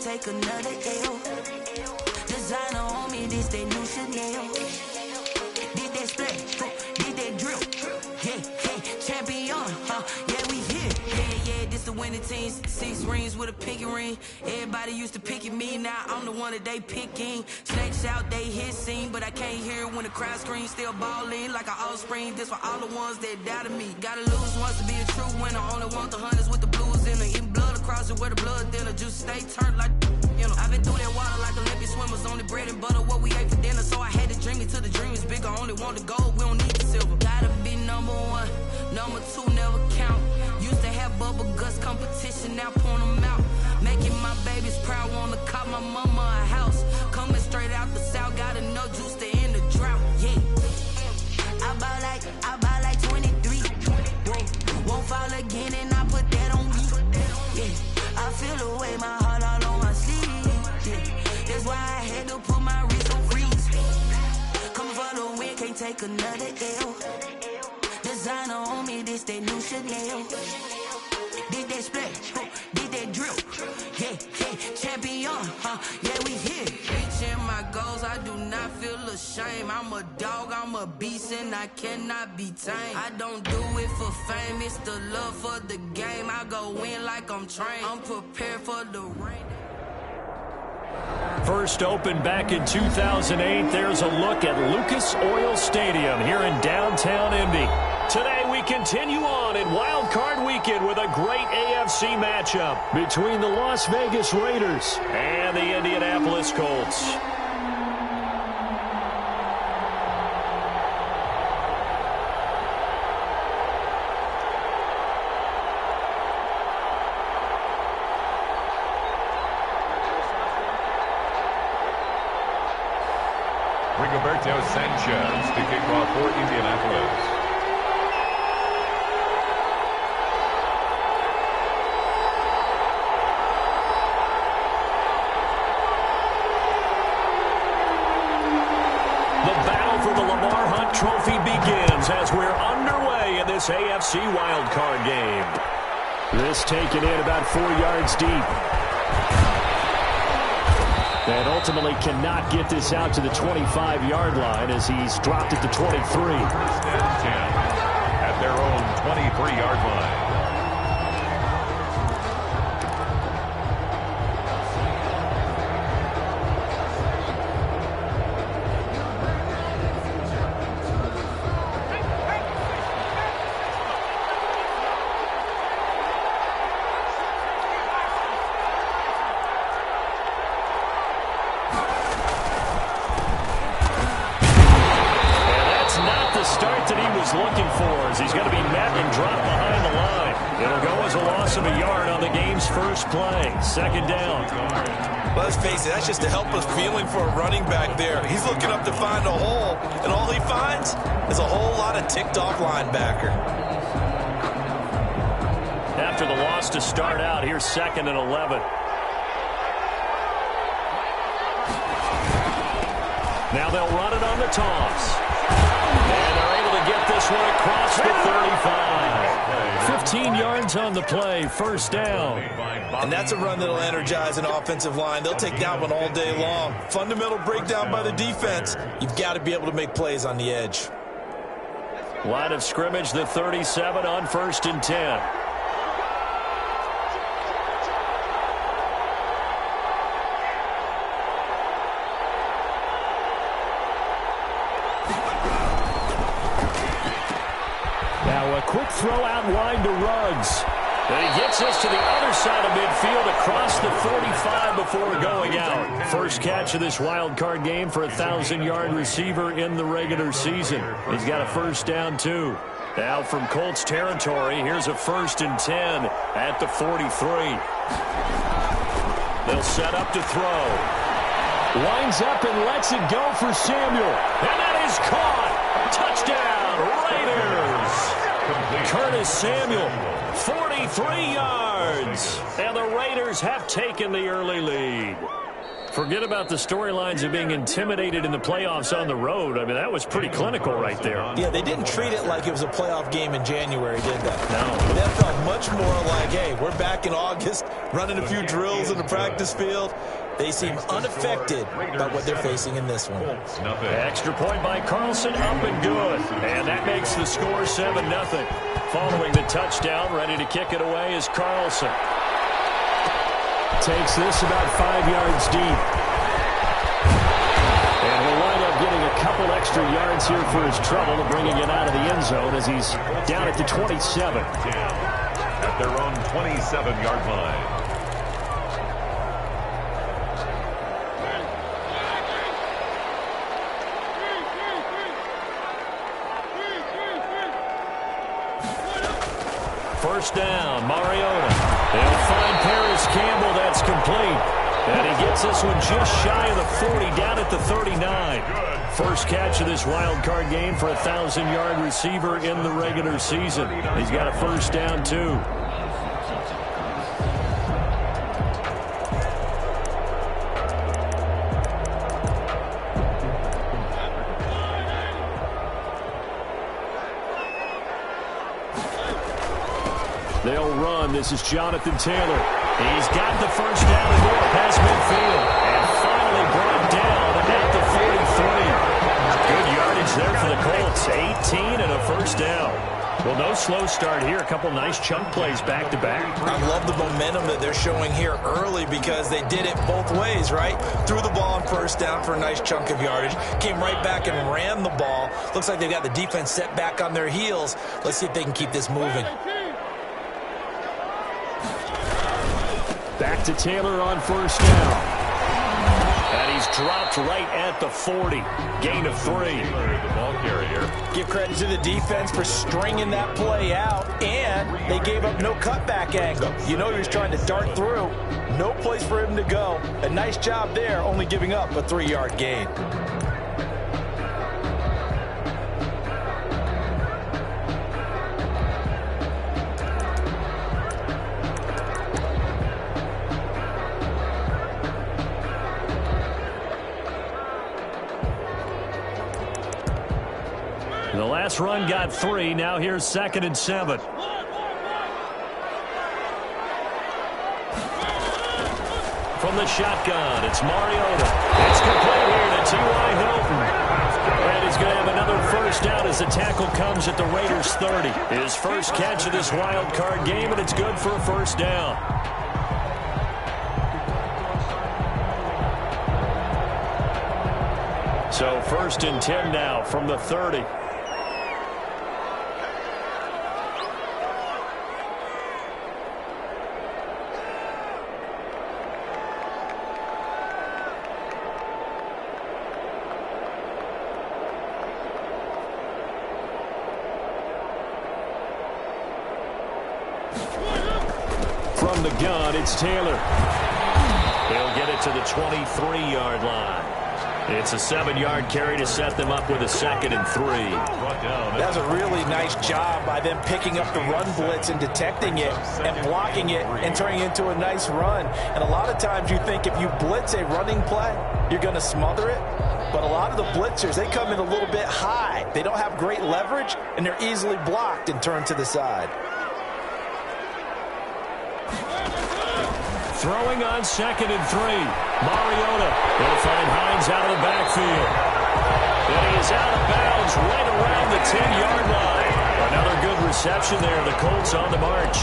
take another L. Designer on me, this that new Chanel. Did that splash, did that drill. Yeah, champion, yeah, we here. Yeah, this the winning team. 6 rings with a pinky ring. Everybody used to picking me, now I'm the one that they picking. Snakes out, they hit scene, but I can't hear it when the crowd screams. Still ballin' like an offspring. This for all the ones that doubted me. Gotta lose once to be a true winner. Only want the hunters with the blues in her. Eating blood across it where the blood thinner. Just stay turned like, you know. I've been through that water like Olympic swimmers. Only bread and butter, what we ate for dinner. So I had to dream it till the dream is bigger. Only want the gold, we don't need the silver. Gotta be number 1, number 2 never count. Used to have bubble guts competition, now point them out. Making my babies proud, wanna cop my mama a house. Coming straight out the south, got enough juice to end the drought. Yeah, I buy like 23. Whoa. Won't fall again, and I put that on me. Yeah, I feel the way, my heart all on my sleeve. Yeah, that's why I had to put my wrist on freeze. Coming for the win, can't take another L. Designer on me, this that new Chanel. Did that splash, did that drill. Yeah, champion, yeah, we here. Reaching my goals, I do not feel ashamed. I'm a dog, I'm a beast, and I cannot be tamed. I don't do it for fame, it's the love for the game. I go in like I'm trained, I'm prepared for the rain. First opened back in 2008, there's a look at Lucas Oil Stadium here in downtown Indy. Today we continue on in Wildcard Weekend with a great AFC matchup between the Las Vegas Raiders and the Indianapolis Colts. Rigoberto Sanchez to kick off for Indianapolis. The battle for the Lamar Hunt Trophy begins as we're underway in this AFC wildcard game. This taken in about 4 yards deep. And ultimately cannot get this out to the 25-yard line as he's dropped it to 23. First and 10 at their own 23-yard line. Start that he was looking for as he's going to be met and dropped behind the line. It'll go as a loss of a yard on the game's first play. Second down. Let's face it, that's just a helpless feeling for a running back there. He's looking up to find a hole, and all he finds is a whole lot of ticked-off linebacker. After the loss to start out, here's 2nd and 11. Now they'll run it on the toss. And they're able to get this one across the 35. 15 yards on the play, first down. And that's a run that'll energize an offensive line. They'll take that one all day long. Fundamental breakdown by the defense. You've got to be able to make plays on the edge. Line of scrimmage, the 37 on 1st and 10. Now a quick throw out wide to Ruggs. And he gets us to the other side of midfield across the 45 before going out. First catch of this wild card game for a 1,000-yard receiver in the regular season. He's got a first down, too. Now from Colts territory, here's a 1st and 10 at the 43. They'll set up to throw. Winds up and lets it go for Samuel. And that is caught. Touchdown, Raiders. Curtis Samuel, 43 yards. And the Raiders have taken the early lead. Forget about the storylines of being intimidated in the playoffs on the road. I mean, that was pretty clinical right there. Yeah, they didn't treat it like it was a playoff game in January, did they? No. That felt much more like, hey, we're back in August, running a few drills in the practice field. They seem unaffected by what they're facing in this one. Extra point by Carlson, up and good. And that makes the score 7-0. Following the touchdown, ready to kick it away is Carlson. Takes this about 5 yards deep. And he'll wind up getting a couple extra yards here for his trouble to bringing it out of the end zone as he's down at the 27. At their own 27-yard line. First down, Mariota. They'll find Paris Campbell. That's complete. And he gets this one just shy of the 40, down at the 39. First catch of this wild card game for a 1,000-yard receiver in the regular season. He's got a first down, too. They'll run. This is Jonathan Taylor. He's got the first down and more past midfield. And finally brought down at the 43. Good yardage there for the Colts. 18 and a first down. Well, no slow start here. A couple nice chunk plays back-to-back. I love the momentum that they're showing here early because they did it both ways, right? Threw the ball on first down for a nice chunk of yardage. Came right back and ran the ball. Looks like they've got the defense set back on their heels. Let's see if they can keep this moving. Back to Taylor on first down. And he's dropped right at the 40. Gain of 3. The ball carrier. Give credit to the defense for stringing that play out, and they gave up no cutback angle. You know he was trying to dart through. No place for him to go. A nice job there, only giving up a 3-yard gain. The last run got 3. Now here's 2nd and 7. From the shotgun, it's Mariota. It's complete here to T.Y. Hilton. And he's going to have another first down as the tackle comes at the Raiders' 30. His first catch of this wild card game, and it's good for a first down. So 1st and 10 now from the 30. From the gun, it's Taylor. He'll get it to the 23-yard line. It's a 7-yard carry to set them up with a 2nd and 3. That's a really nice job by them picking up the run blitz and detecting it and blocking it and turning it into a nice run. And a lot of times you think if you blitz a running play, you're going to smother it. But a lot of the blitzers, they come in a little bit high. They don't have great leverage, and they're easily blocked and turned to the side. Throwing on 2nd and 3. Mariota. They'll find Hines out of the backfield. And he is out of bounds right around the 10-yard line. Another good reception there. The Colts on the march.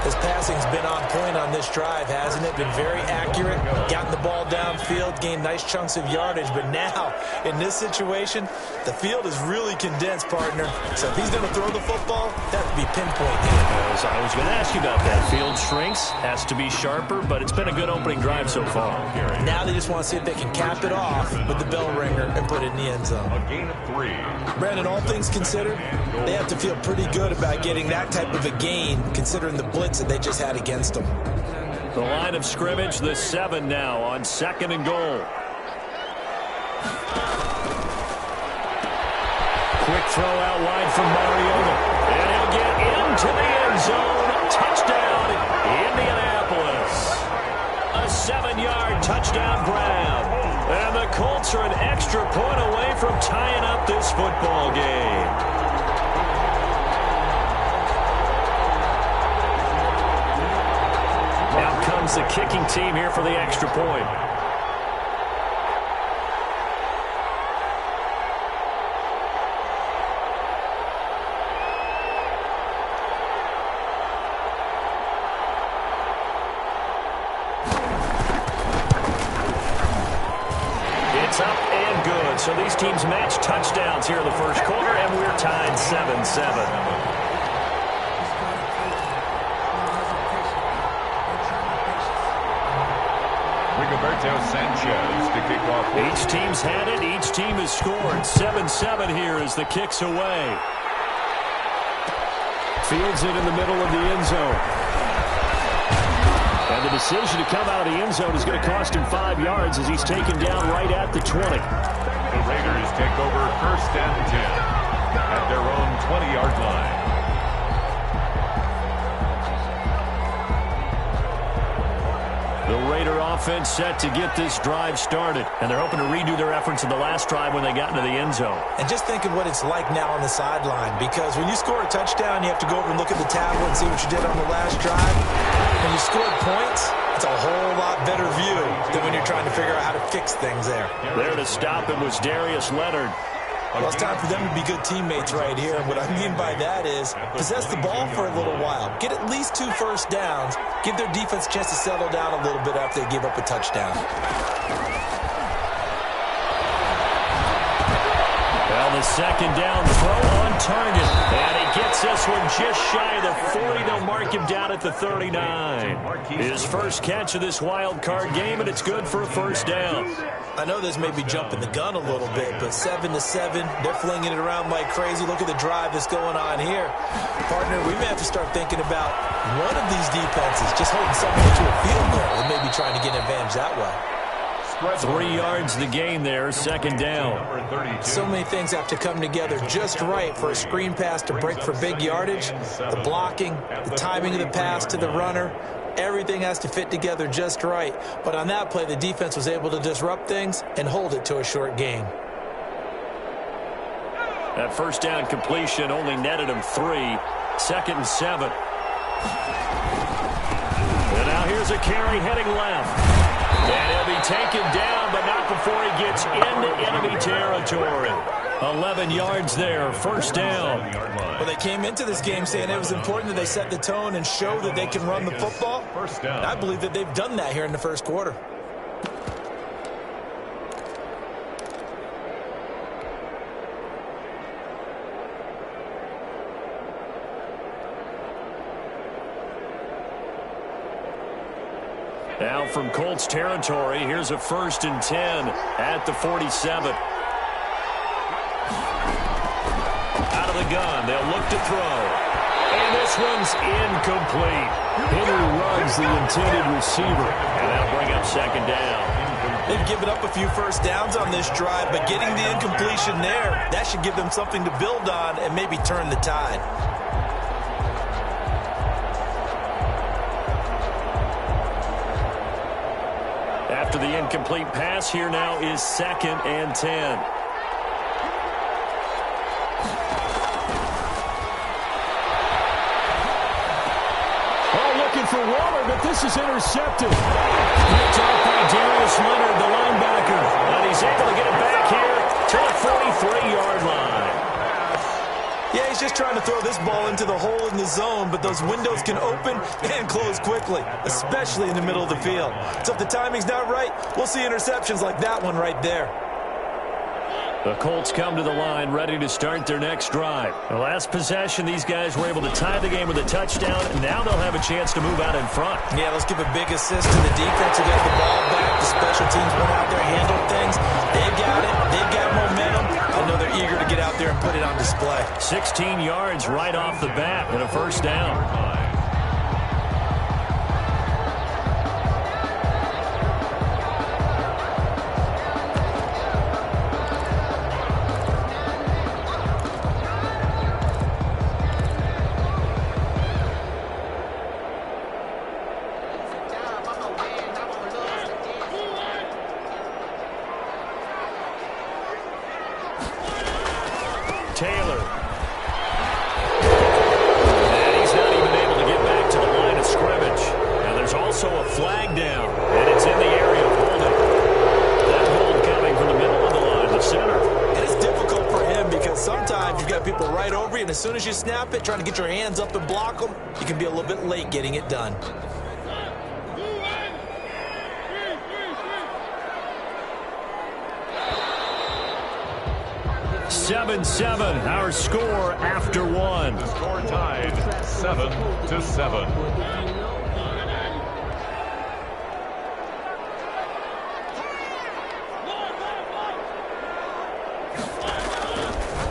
His passing's been on point on this drive, hasn't it? Been very accurate, gotten the ball downfield, gained nice chunks of yardage. But now, in this situation, the field is really condensed, partner. So if he's going to throw the football, that would be pinpoint hit. I was going to ask you about that. Field shrinks, has to be sharper, but it's been a good opening drive so far. Now they just want to see if they can cap it off with the bell ringer and put it in the end zone. A gain of 3. Brandon, all things considered, they have to feel pretty good about getting that type of a gain, considering the blitz that they just had against them. The line of scrimmage, the 7 now on 2nd and goal. Quick throw out wide from Mariota. And he'll get into the end zone. Touchdown, Indianapolis. A 7-yard touchdown grab. And the Colts are an extra point away from tying up this football game. Now comes the kicking team here for the extra point. It's up and good. So these teams match touchdowns here in the first quarter, and we're tied 7-7. Sanchez to kick off. Each team's had it. Each team has scored. 7-7 here as the kick's away. Fields it in the middle of the end zone. And the decision to come out of the end zone is going to cost him 5 yards as he's taken down right at the 20. The Raiders take over 1st and 10 at their own 20-yard line. The Raider offense set to get this drive started, and they're hoping to redo their efforts in the last drive when they got into the end zone. And just think of what it's like now on the sideline, because when you score a touchdown, you have to go over and look at the tablet and see what you did on the last drive. When you scored points, it's a whole lot better view than when you're trying to figure out how to fix things there. There to stop it was Darius Leonard. Well, it's time for them to be good teammates right here. And what I mean by that is possess the ball for a little while. Get at least 2 first downs. Give their defense a chance to settle down a little bit after they give up a touchdown. Well, the second down throw on target. And he gets this one just shy of the 40. They'll mark him down at the 39. His first catch of this wild card game, and it's good for a first down. I know this may be jumping the gun a little bit, but 7-7, they're flinging it around like crazy. Look at the drive that's going on here. Partner, we may have to start thinking about one of these defenses just holding someone to a field goal and maybe trying to get an advantage that way. 3 yards the gain there, second down. So many things have to come together just right for a screen pass to break for big yardage. The blocking, the timing of the pass to the runner, everything has to fit together just right. But on that play, the defense was able to disrupt things and hold it to a short gain. That first down completion only netted him 3. 2nd and 7. And now here's a carry heading left. And he'll be taken down, but not before he gets into enemy territory. 11 yards there, first down. Well, they came into this game saying it was important that they set the tone and show that they can run the football. And I believe that they've done that here in the first quarter. Now from Colts territory, here's a 1st and 10 at the 47. Out of the gun, they'll look to throw. And this one's incomplete. Henry Ruggs, the intended receiver. And that'll bring up second down. They've given up a few first downs on this drive, but getting the incompletion there, that should give them something to build on and maybe turn the tide. After the incomplete pass, here now is 2nd and 10. For Waller, but this is intercepted. Picked off by Darius Leonard, the linebacker. And he's able to get it back here to the 43-yard line. Yeah, he's just trying to throw this ball into the hole in the zone, but those windows can open and close quickly, especially in the middle of the field. So if the timing's not right, we'll see interceptions like that one right there. The Colts come to the line ready to start their next drive. The last possession, these guys were able to tie the game with a touchdown, and now they'll have a chance to move out in front. Yeah, let's give a big assist to the defense who got the ball back. The special teams went out there, handled things. They've got it. They've got momentum. I know they're eager to get out there and put it on display. 16 yards right off the bat and a first down. flag down, and it's in the area of holding. That hold coming from the middle of the line, the center. And it's difficult for him because sometimes you've got people right over you, and as soon as you snap it, trying to get your hands up and block them, you can be a little bit late getting it done. 7-7, our score after one. The score tied 7-7.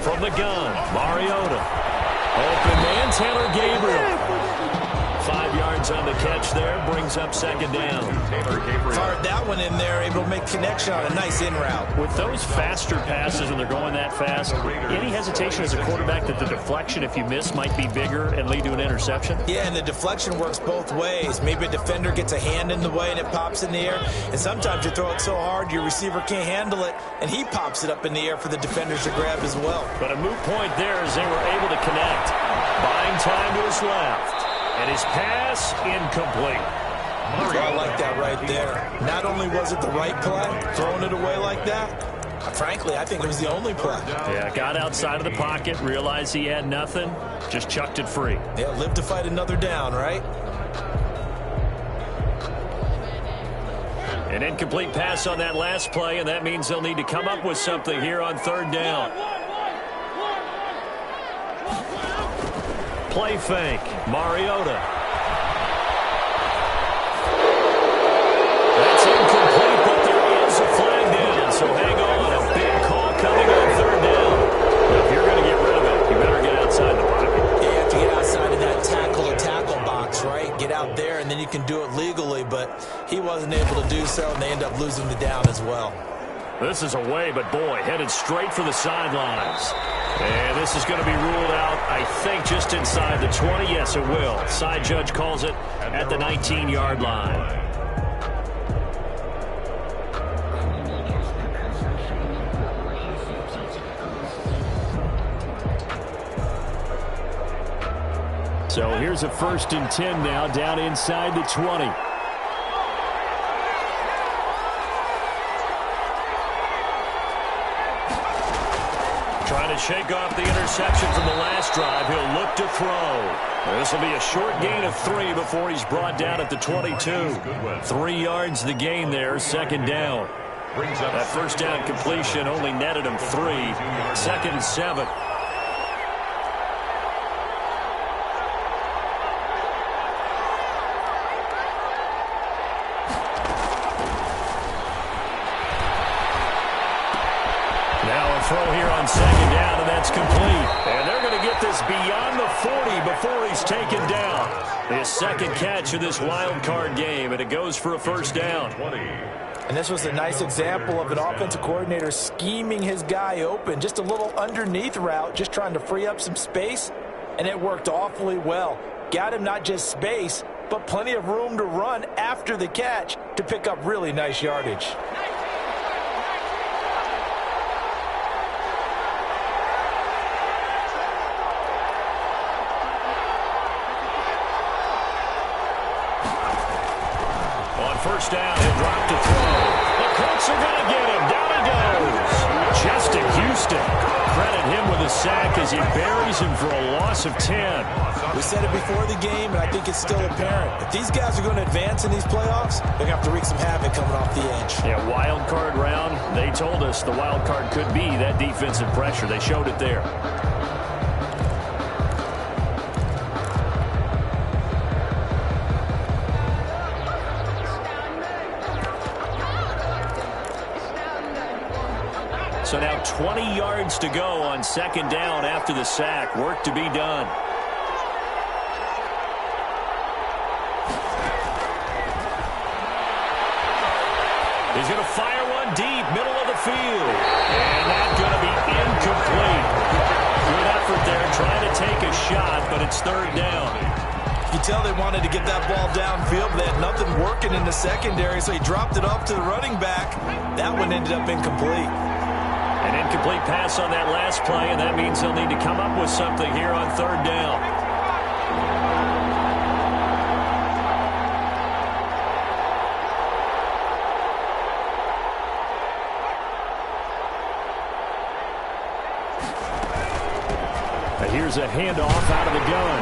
From the gun, Mariota. Open man, Taylor Gabriel. 5 yards on the catch there, brings up second down. Fired that one in there, able to make connection on a nice in route. With those faster passes and they're going that fast, any hesitation as a quarterback that the deflection, if you miss, might be bigger and lead to an interception? Yeah, and the deflection works both ways. Maybe a defender gets a hand in the way and it pops in the air. And sometimes you throw it so hard your receiver can't handle it, and he pops it up in the air for the defenders to grab as well. But a moot point there as they were able to connect. Buying time to his left. And his pass incomplete. I like that right there. Not only was it the right play, throwing it away like that, frankly, I think it was the only play. Yeah, got outside of the pocket, realized he had nothing, just chucked it free. Yeah, live to fight another down, right? An incomplete pass on that last play, and that means they'll need to come up with something here on third down. Play fake, Mariota. That's incomplete, but there is a flag down, so hang on. A big call coming on third down. Now, if you're going to get rid of it, you better get outside the pocket. Yeah, you have to get outside of that tackle box, right? Get out there, and then you can do it legally, but he wasn't able to do so, and they end up losing the down as well. This is away, but boy, headed straight for the sidelines. And this is going to be ruled out, I think, just inside the 20. Yes, it will. Side judge calls it at the 19-yard line. So here's a 1st and 10 now, down inside the 20. Trying to shake off the interception from the last drive. He'll look to throw. This will be a short gain of 3 before he's brought down at the 22. 3 yards the gain there, second down. That first down completion only netted him 3. 2nd and 7. Throw here on second down, and that's complete. And they're going to get this beyond the 40 before he's taken down. His second catch of this wild card game, and it goes for a first down. And this was a nice example of an offensive coordinator scheming his guy open. Just a little underneath route, just trying to free up some space, and it worked awfully well. Got him not just space, but plenty of room to run after the catch to pick up really nice yardage. First down, he'll drop to throw. The Colts are going to get him. Down he goes. Justin Houston. Credit him with a sack as he buries him for a loss of 10. We said it before the game, and I think it's still apparent. If these guys are going to advance in these playoffs, they're going to have to wreak some havoc coming off the edge. Yeah, wild card round. They told us the wild card could be that defensive pressure. They showed it there. So now 20 yards to go on second down after the sack. Work to be done. He's going to fire one deep, middle of the field. And that's going to be incomplete. Good effort there, trying to take a shot, but it's third down. You can tell they wanted to get that ball downfield, but they had nothing working in the secondary, so he dropped it off to the running back. That one ended up incomplete. An incomplete pass on that last play, and that means they'll need to come up with something here on third down. Here's a handoff out of the gun.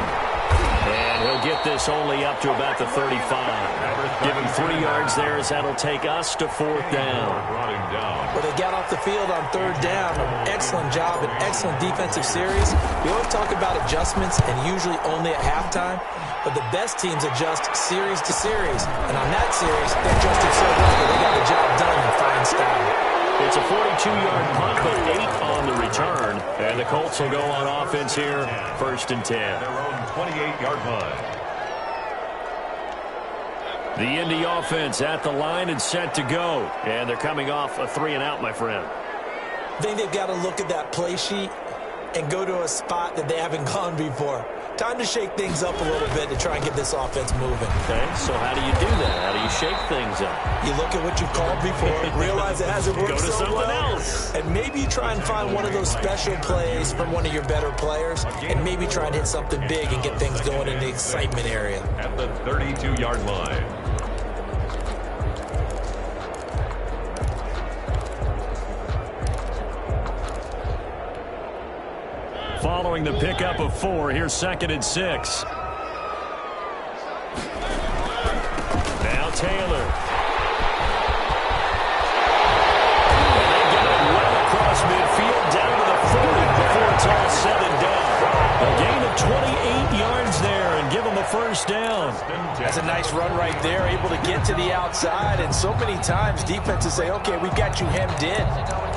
And he'll get this only up to about the 35. Give him 3 yards there as that'll take us to 4th down. Well, they got off the field on 3rd down. Excellent job and excellent defensive series. We always talk about adjustments and usually only at halftime. But the best teams adjust series to series. And on that series, they adjusted so well that they got the job done in fine style. It's a 42-yard punt, but 8 on the return. And the Colts will go on offense here, 1st and 10. Their own 28-yard line. The Indy offense at the line and set to go. And they're coming off a 3-and-out, my friend. I think they've got to look at that play sheet and go to a spot that they haven't gone before. Time to shake things up a little bit to try and get this offense moving. Okay, so how do you do that? How do you shake things up? You look at what you've called before, realize it hasn't worked Go to so something well, else. and maybe you try and find one of those special plays from one of your better players, and maybe try and hit something big and get things going in the excitement area. At the 32-yard line. Following the pickup of 4, here's 2nd and 6. Now Taylor. And they got it well across midfield down to the 40 before it's all said and done. A gain of 28 yards there and give them a 1st down. That's a nice run right there, able to get to the outside, and so many times defenses say, okay, we've got you hemmed in.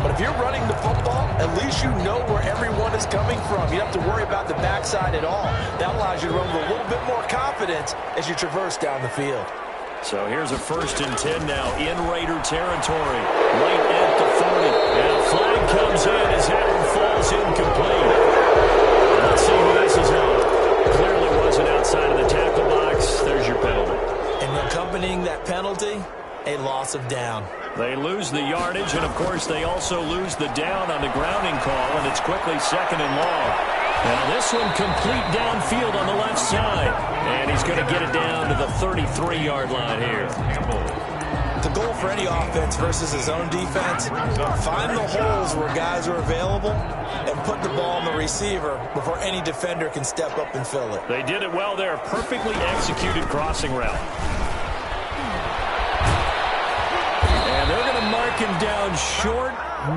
But if you're running the football, at least you know where everyone is coming from. You don't have to worry about the backside at all. That allows you to run with a little bit more confidence as you traverse down the field. So here's a 1st and 10 now in Raider territory. Right at the 40. And a flag comes in as that one falls incomplete. Let's see who this is on. Clearly wasn't outside of the tackle box. There's your penalty. And accompanying that penalty, a loss of down. They lose the yardage, and, of course, they also lose the down on the grounding call, and it's quickly 2nd and long. Now this one complete downfield on the left side. And he's going to get it down to the 33-yard line here. The goal for any offense versus his own defense, find the holes where guys are available and put the ball on the receiver before any defender can step up and fill it. They did it well there. Perfectly executed crossing route. And they're going to mark him down short,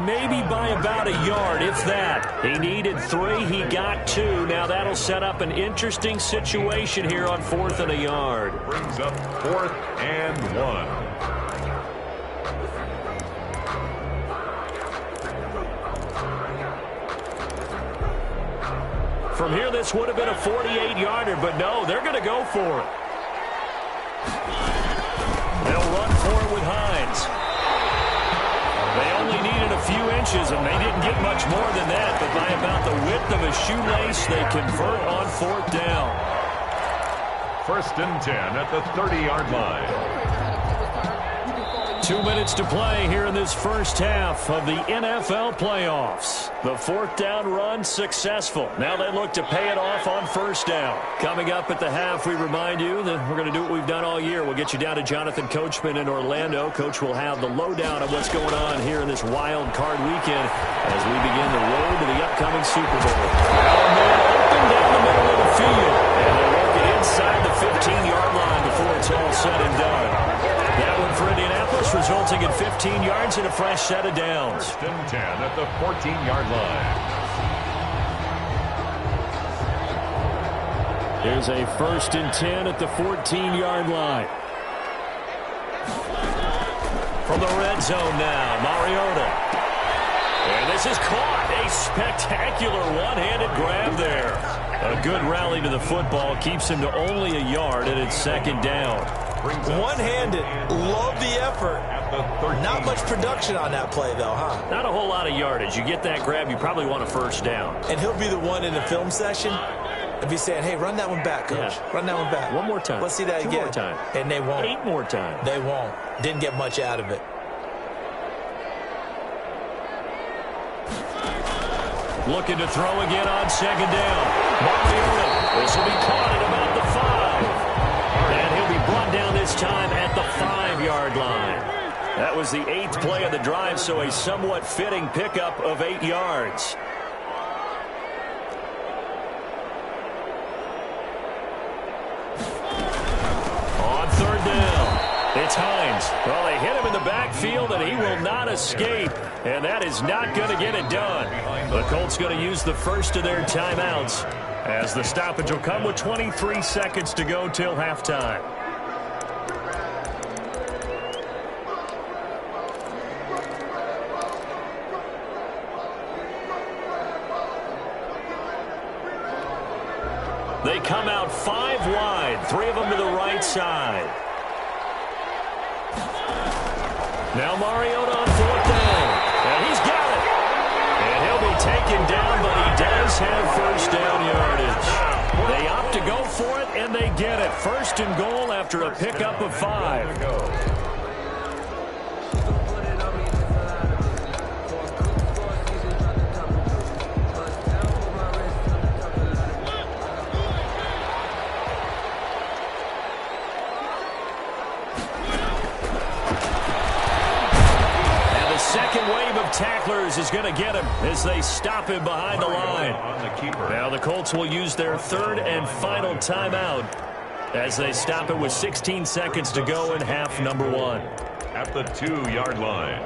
maybe by about a yard, if that. He needed 3. He got 2. Now that'll set up an interesting situation here on 4th and a yard. Brings up 4th and 1. From here, this would have been a 48-yarder, but no, they're going to go for it. They'll run for it with Hines. They only needed a few inches, and they didn't get much more than that, but by about the width of a shoelace, they convert on 4th down. 1st and 10 at the 30-yard line. 2 minutes to play here in this first half of the NFL playoffs. The 4th down run successful. Now they look to pay it off on 1st down. Coming up at the half, we remind you that we're going to do what we've done all year. We'll get you down to Jonathan Coachman in Orlando. Coach will have the lowdown of what's going on here in this wild card weekend as we begin the road to the upcoming Super Bowl. Man open down the middle of the field. And they work it inside the 15-yard line before it's all said and done. That one for Indianapolis, resulting in 15 yards and a fresh set of downs. 1st and 10 at the 14-yard line. Here's a 1st and 10 at the 14-yard line. From the red zone now, Mariota. And this is caught. A spectacular one-handed grab there. A good rally to the football keeps him to only a yard, and it's 2nd down. One-handed. Love the effort. Not much production on that play, though, huh? Not a whole lot of yardage. You get that grab, you probably want a 1st down. And he'll be the one in the film session and be saying, hey, run that one back, Coach. Yeah. Run that one back. One more time. Let's see that 2 again. more time. And they won't. 8 more times. They won't. Didn't get much out of it. Looking to throw again on 2nd down. Mariota. This will be caught at about the 5. And he'll be brought down this time at the 5-yard line. That was the 8th play of the drive, so a somewhat fitting pickup of 8 yards. It's Hines. Well, they hit him in the backfield, and he will not escape. And that is not going to get it done. The Colts going to use the first of their timeouts, as the stoppage will come with 23 seconds to go till halftime. They come out 5 wide, 3 of them to the right side. Now Mariota on 4th down, and he's got it. And he'll be taken down, but he does have first down yardage. They opt to go for it, and they get it. 1st and goal after a pickup of 5. Tacklers is going to get him as they stop him behind the line. Now the Colts will use their 3rd and final timeout as they stop it with 16 seconds to go in half number 1. At the 2-yard line.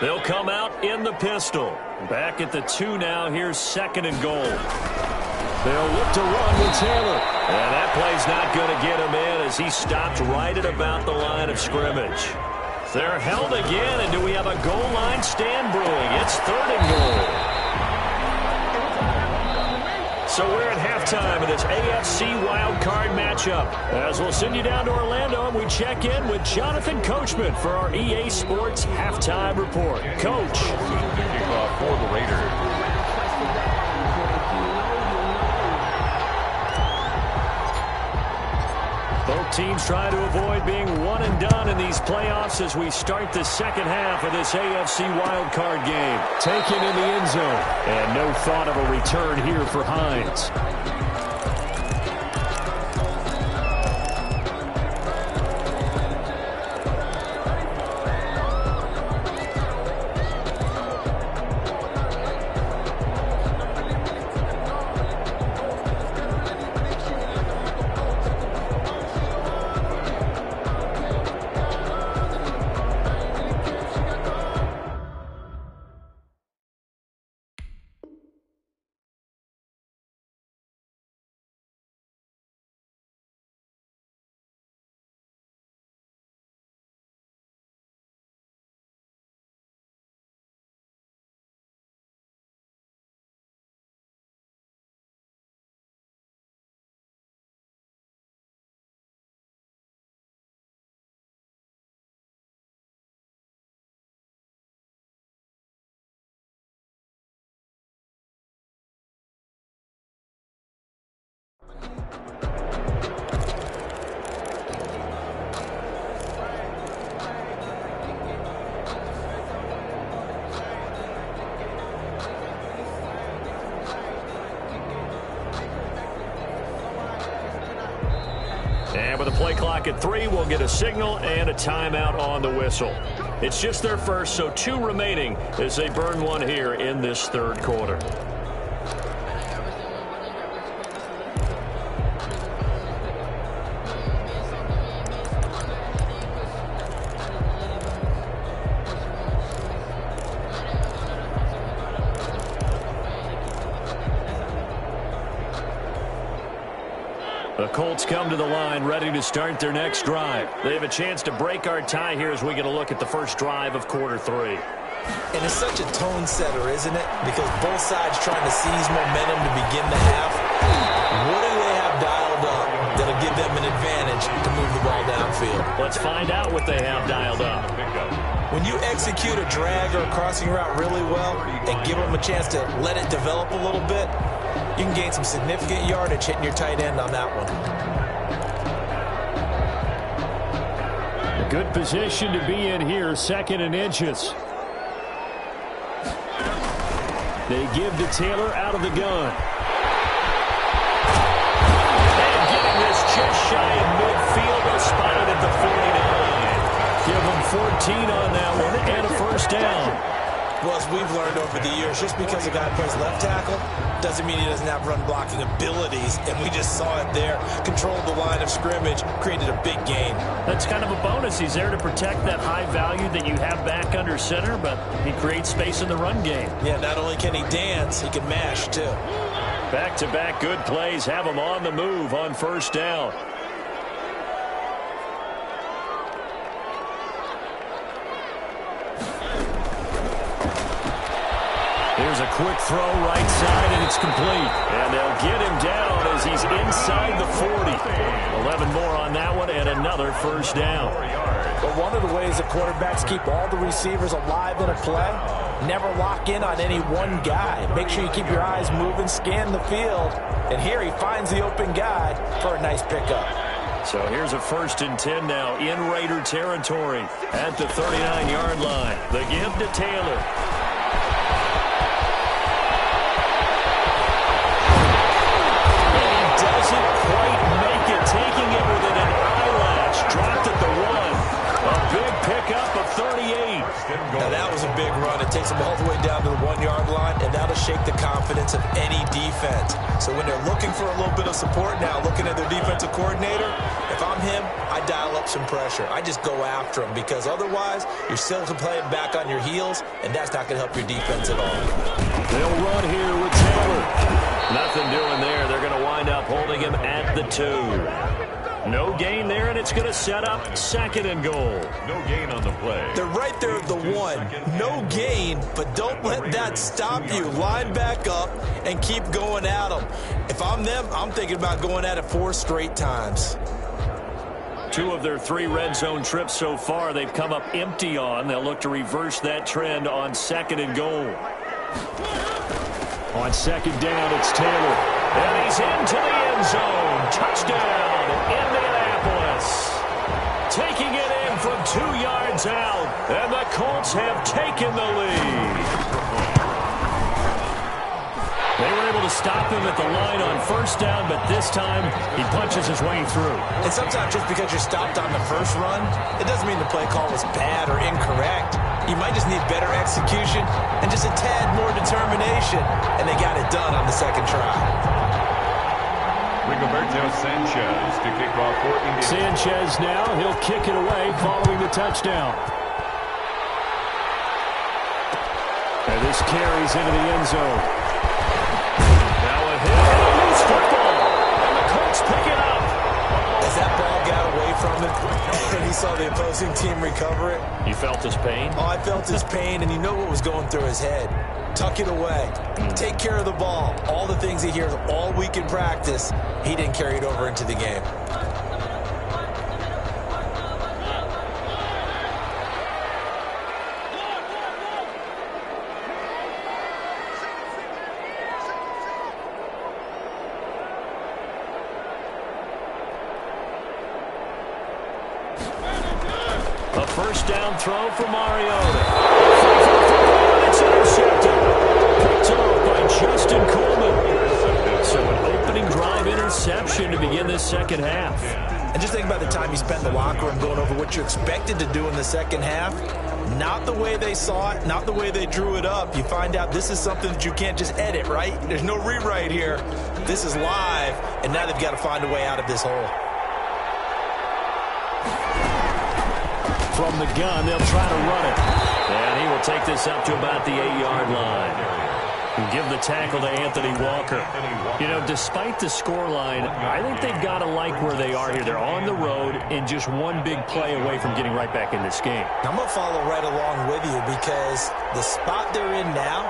They'll come out in the pistol. Back at the 2 now. Here's 2nd and goal. They'll look to run with Taylor. And that play's not going to get him in as he stopped right at about the line of scrimmage. They're held again, and do we have a goal line stand brewing? It's 3rd and goal. So we're at halftime of this AFC Wildcard matchup. As we'll send you down to Orlando, and we check in with Jonathan Coachman for our EA Sports Halftime Report. Coach. Kickoff for the Raiders. Both teams try to avoid being one and done in these playoffs as we start the second half of this AFC wildcard game. Taken in the end zone, and no thought of a return here for Hines. And with the play clock at 3, we'll get a signal and a timeout on the whistle. It's just their first, so 2 remaining as they burn one here in this 3rd quarter. The Colts come to the line ready to start their next drive. They have a chance to break our tie here as we get a look at the first drive of quarter 3. And it's such a tone setter, isn't it? Because both sides trying to seize momentum to begin the half. What do they have dialed up that'll give them an advantage to move the ball downfield? Let's find out what they have dialed up. When you execute a drag or a crossing route really well and give them a chance to let it develop a little bit, you can gain some significant yardage hitting your tight end on that one. A good position to be in here, 2nd and inches. They give to Taylor out of the gun. And getting this just shy of midfield, spotted at the 49. Give them 14 on that one and a first down. Well, as we've learned over the years, just because a guy plays left tackle doesn't mean he doesn't have run-blocking abilities, and we just saw it there. Controlled the line of scrimmage, created a big gain. That's kind of a bonus. He's there to protect that high value that you have back under center, but he creates space in the run game. Yeah, not only can he dance, he can mash, too. Back-to-back good plays have him on the move on first down. Here's a quick throw right side, and it's complete. And they'll get him down as he's inside the 40. 11 more on that one, and another first down. But one of the ways that quarterbacks keep all the receivers alive in a play, never lock in on any one guy. Make sure you keep your eyes moving, scan the field. And here he finds the open guy for a nice pickup. So here's a 1st and 10 now in Raider territory at the 39-yard line. The give to Taylor. Taking it within an eyelash. Dropped at the 1. A big pickup of 38. Now that was a big run. It takes them all the way down to the 1-yard line, and that'll shake the confidence of any defense. So when they're looking for a little bit of support now, looking at their defensive coordinator, if I'm him, I dial up some pressure. I just go after him, because otherwise you're still playing back on your heels, and that's not going to help your defense at all. They'll run here with Taylor. Nothing doing there. They're going to wind up holding him at the 2. No gain there, and it's going to set up 2nd and goal. No gain on the play. They're right there at the 1. No gain, but don't let that stop you. Line back up and keep going at them. If I'm them, I'm thinking about going at it 4 straight times. 2 of their 3 red zone trips so far, they've come up empty on. They'll look to reverse that trend on 2nd and goal. On 2nd down, it's Taylor. And he's into the end zone. Touchdown, Indianapolis. Taking it in from 2 yards out. And the Colts have taken the lead. They were able to stop him at the line on 1st down, but this time he punches his way through. And sometimes just because you're stopped on the first run, it doesn't mean the play call was bad or incorrect. You might just need better execution and just a tad more determination, and they got it done on the 2nd try. Rigoberto Sanchez to kick off for Indiana. Sanchez now, he'll kick it away following the touchdown. And this carries into the end zone. Now a hit and a loose football. And the Colts pick it up. As that ball got away from him and he saw the opposing team recover it. You felt his pain? Oh, I felt his pain, and you know what was going through his head. Tuck it away. Take care of the ball. All the things he hears all week in practice, he didn't carry it over into the game. A 1st down throw for Mariota. It's intercepted. Picked off by Justin Coleman. So an opening drive interception to begin this 2nd half. And just think about the time you spent in the locker room going over what you expected to do in the 2nd half. Not the way they saw it, not the way they drew it up. You find out this is something that you can't just edit, right? There's no rewrite here. This is live, and now they've got to find a way out of this hole. From the gun, they'll try to run it. And he will take this up to about the 8-yard line. And give the tackle to Anthony Walker. You know, despite the scoreline, I think they've got to like where they are here. They're on the road and just one big play away from getting right back in this game. I'm going to follow right along with you, because the spot they're in now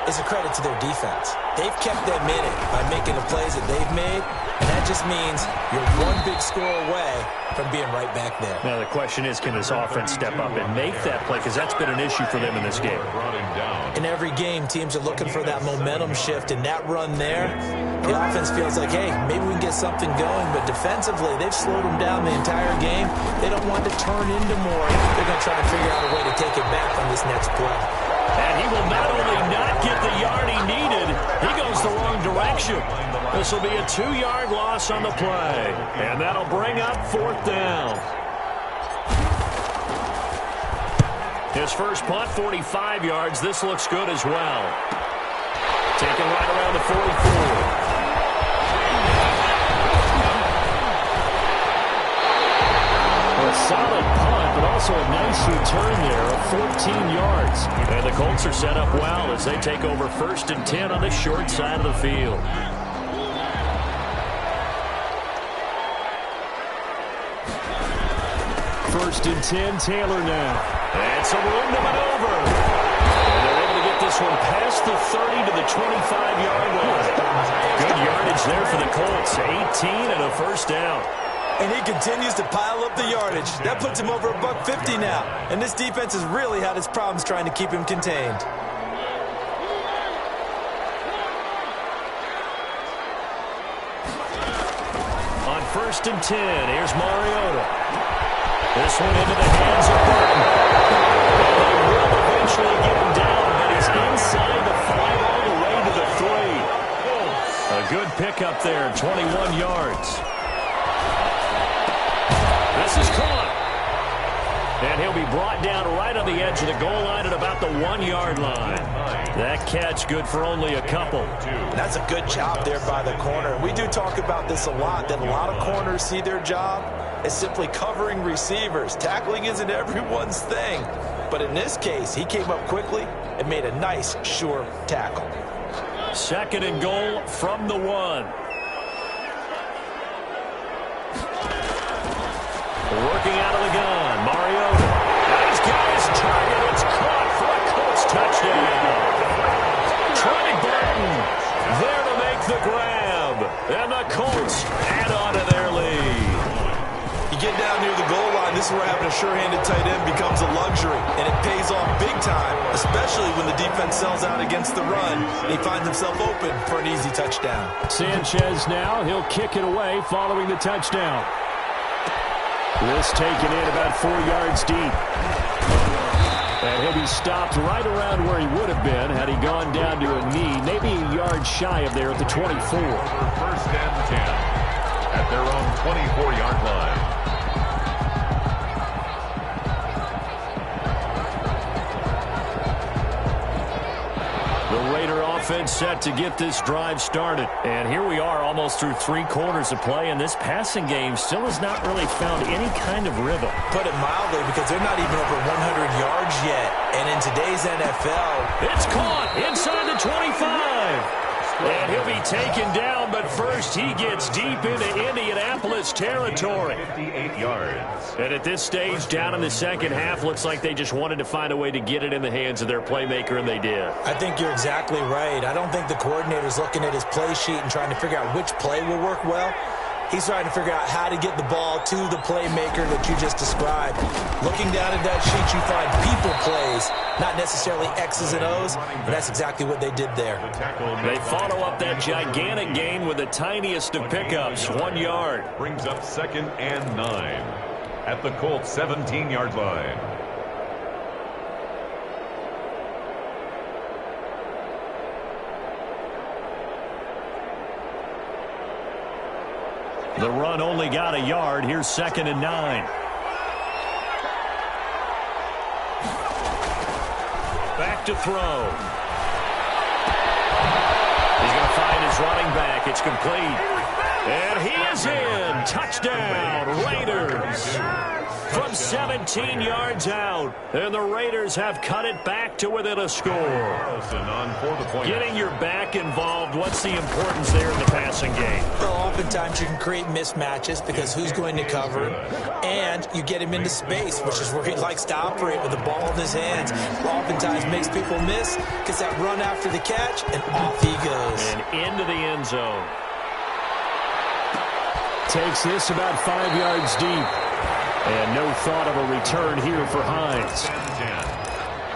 is a credit to their defense. They've kept them in it by making the plays that they've made, and that just means you're one big score away from being right back there. Now the question is, can this offense step up and make that play? Because that's been an issue for them in this game. In every game, teams are looking for that momentum shift, and that run there, the offense feels like, hey, maybe we can get something going, but defensively, they've slowed them down the entire game. They don't want to turn into more. They're going to try to figure out a way to take it back on this next play. And he will not only not get the yard he needed, he goes the wrong direction. This will be a 2-yard loss on the play. And that'll bring up 4th down. His first punt, 45 yards. This looks good as well. Taken right around the So a nice return there of 14 yards. And the Colts are set up well as they take over 1st and 10 on the short side of the field. First and 10, Taylor now. And some room to maneuver. And they're able to get this one past the 30 to the 25-yard line. Good yardage there for the Colts. 18 and a first down. And he continues to pile up the yardage. That puts him over $150 now. And this defense has really had its problems trying to keep him contained. On 1st and 10, here's Mariota. This one into the hands of Burton. And they will eventually get him down, but he's inside the 5 all the way to the 3. A good pickup there, 21 yards. This is caught. And he'll be brought down right on the edge of the goal line at about the 1-yard line. That catch good for only a couple. That's a good job there by the corner. We do talk about this a lot, that a lot of corners see their job as simply covering receivers. Tackling isn't everyone's thing. But in this case, he came up quickly and made a nice, sure tackle. 2nd and goal from the 1. Working out of the gun, Mariota. He's got his target. It's caught for a Colts touchdown. Trey Burton there to make the grab. And the Colts add on to their lead. You get down near the goal line, this is where having a sure-handed tight end becomes a luxury. And it pays off big time, especially when the defense sells out against the run. And he finds himself open for an easy touchdown. Sanchez now, he'll kick it away following the touchdown. This taken in about 4 yards deep. And he'll be stopped right around where he would have been had he gone down to a knee, maybe a yard shy of there at the 24. 1st and 10 at their own 24-yard line. The Raider offense set to get this drive started. And here we are almost through 3 quarters of play, and this passing game still has not really found any kind of rhythm. Put it mildly, because they're not even over 100 yards yet. And in today's NFL, it's caught inside the 25. And he'll be taken down, but first he gets deep into Indianapolis territory. 58 yards. And at this stage, down in the second half, looks like they just wanted to find a way to get it in the hands of their playmaker, and they did. I think you're exactly right. I don't think the coordinator's looking at his play sheet and trying to figure out which play will work well. He's trying to figure out how to get the ball to the playmaker that you just described. Looking down at that sheet, you find people plays, not necessarily X's and O's, and that's exactly what they did there. They follow up that gigantic gain with the tiniest of pickups, 1 yard. Brings up 2nd and 9 at the Colts 17-yard line. The run only got a yard. Here's 2nd and 9. Back to throw. He's going to find his running back. It's complete. And he is in. Touchdown, Raiders. From 17 yards out. And the Raiders have cut it back to within a score. Getting your back involved, what's the importance there in the passing game? Well, oftentimes you can create mismatches because who's going to cover him, and you get him into space, which is where he likes to operate with the ball in his hands. Oftentimes makes people miss, gets that run after the catch, and off he goes. And into the end zone. Takes this about 5 yards deep. And no thought of a return here for Hines.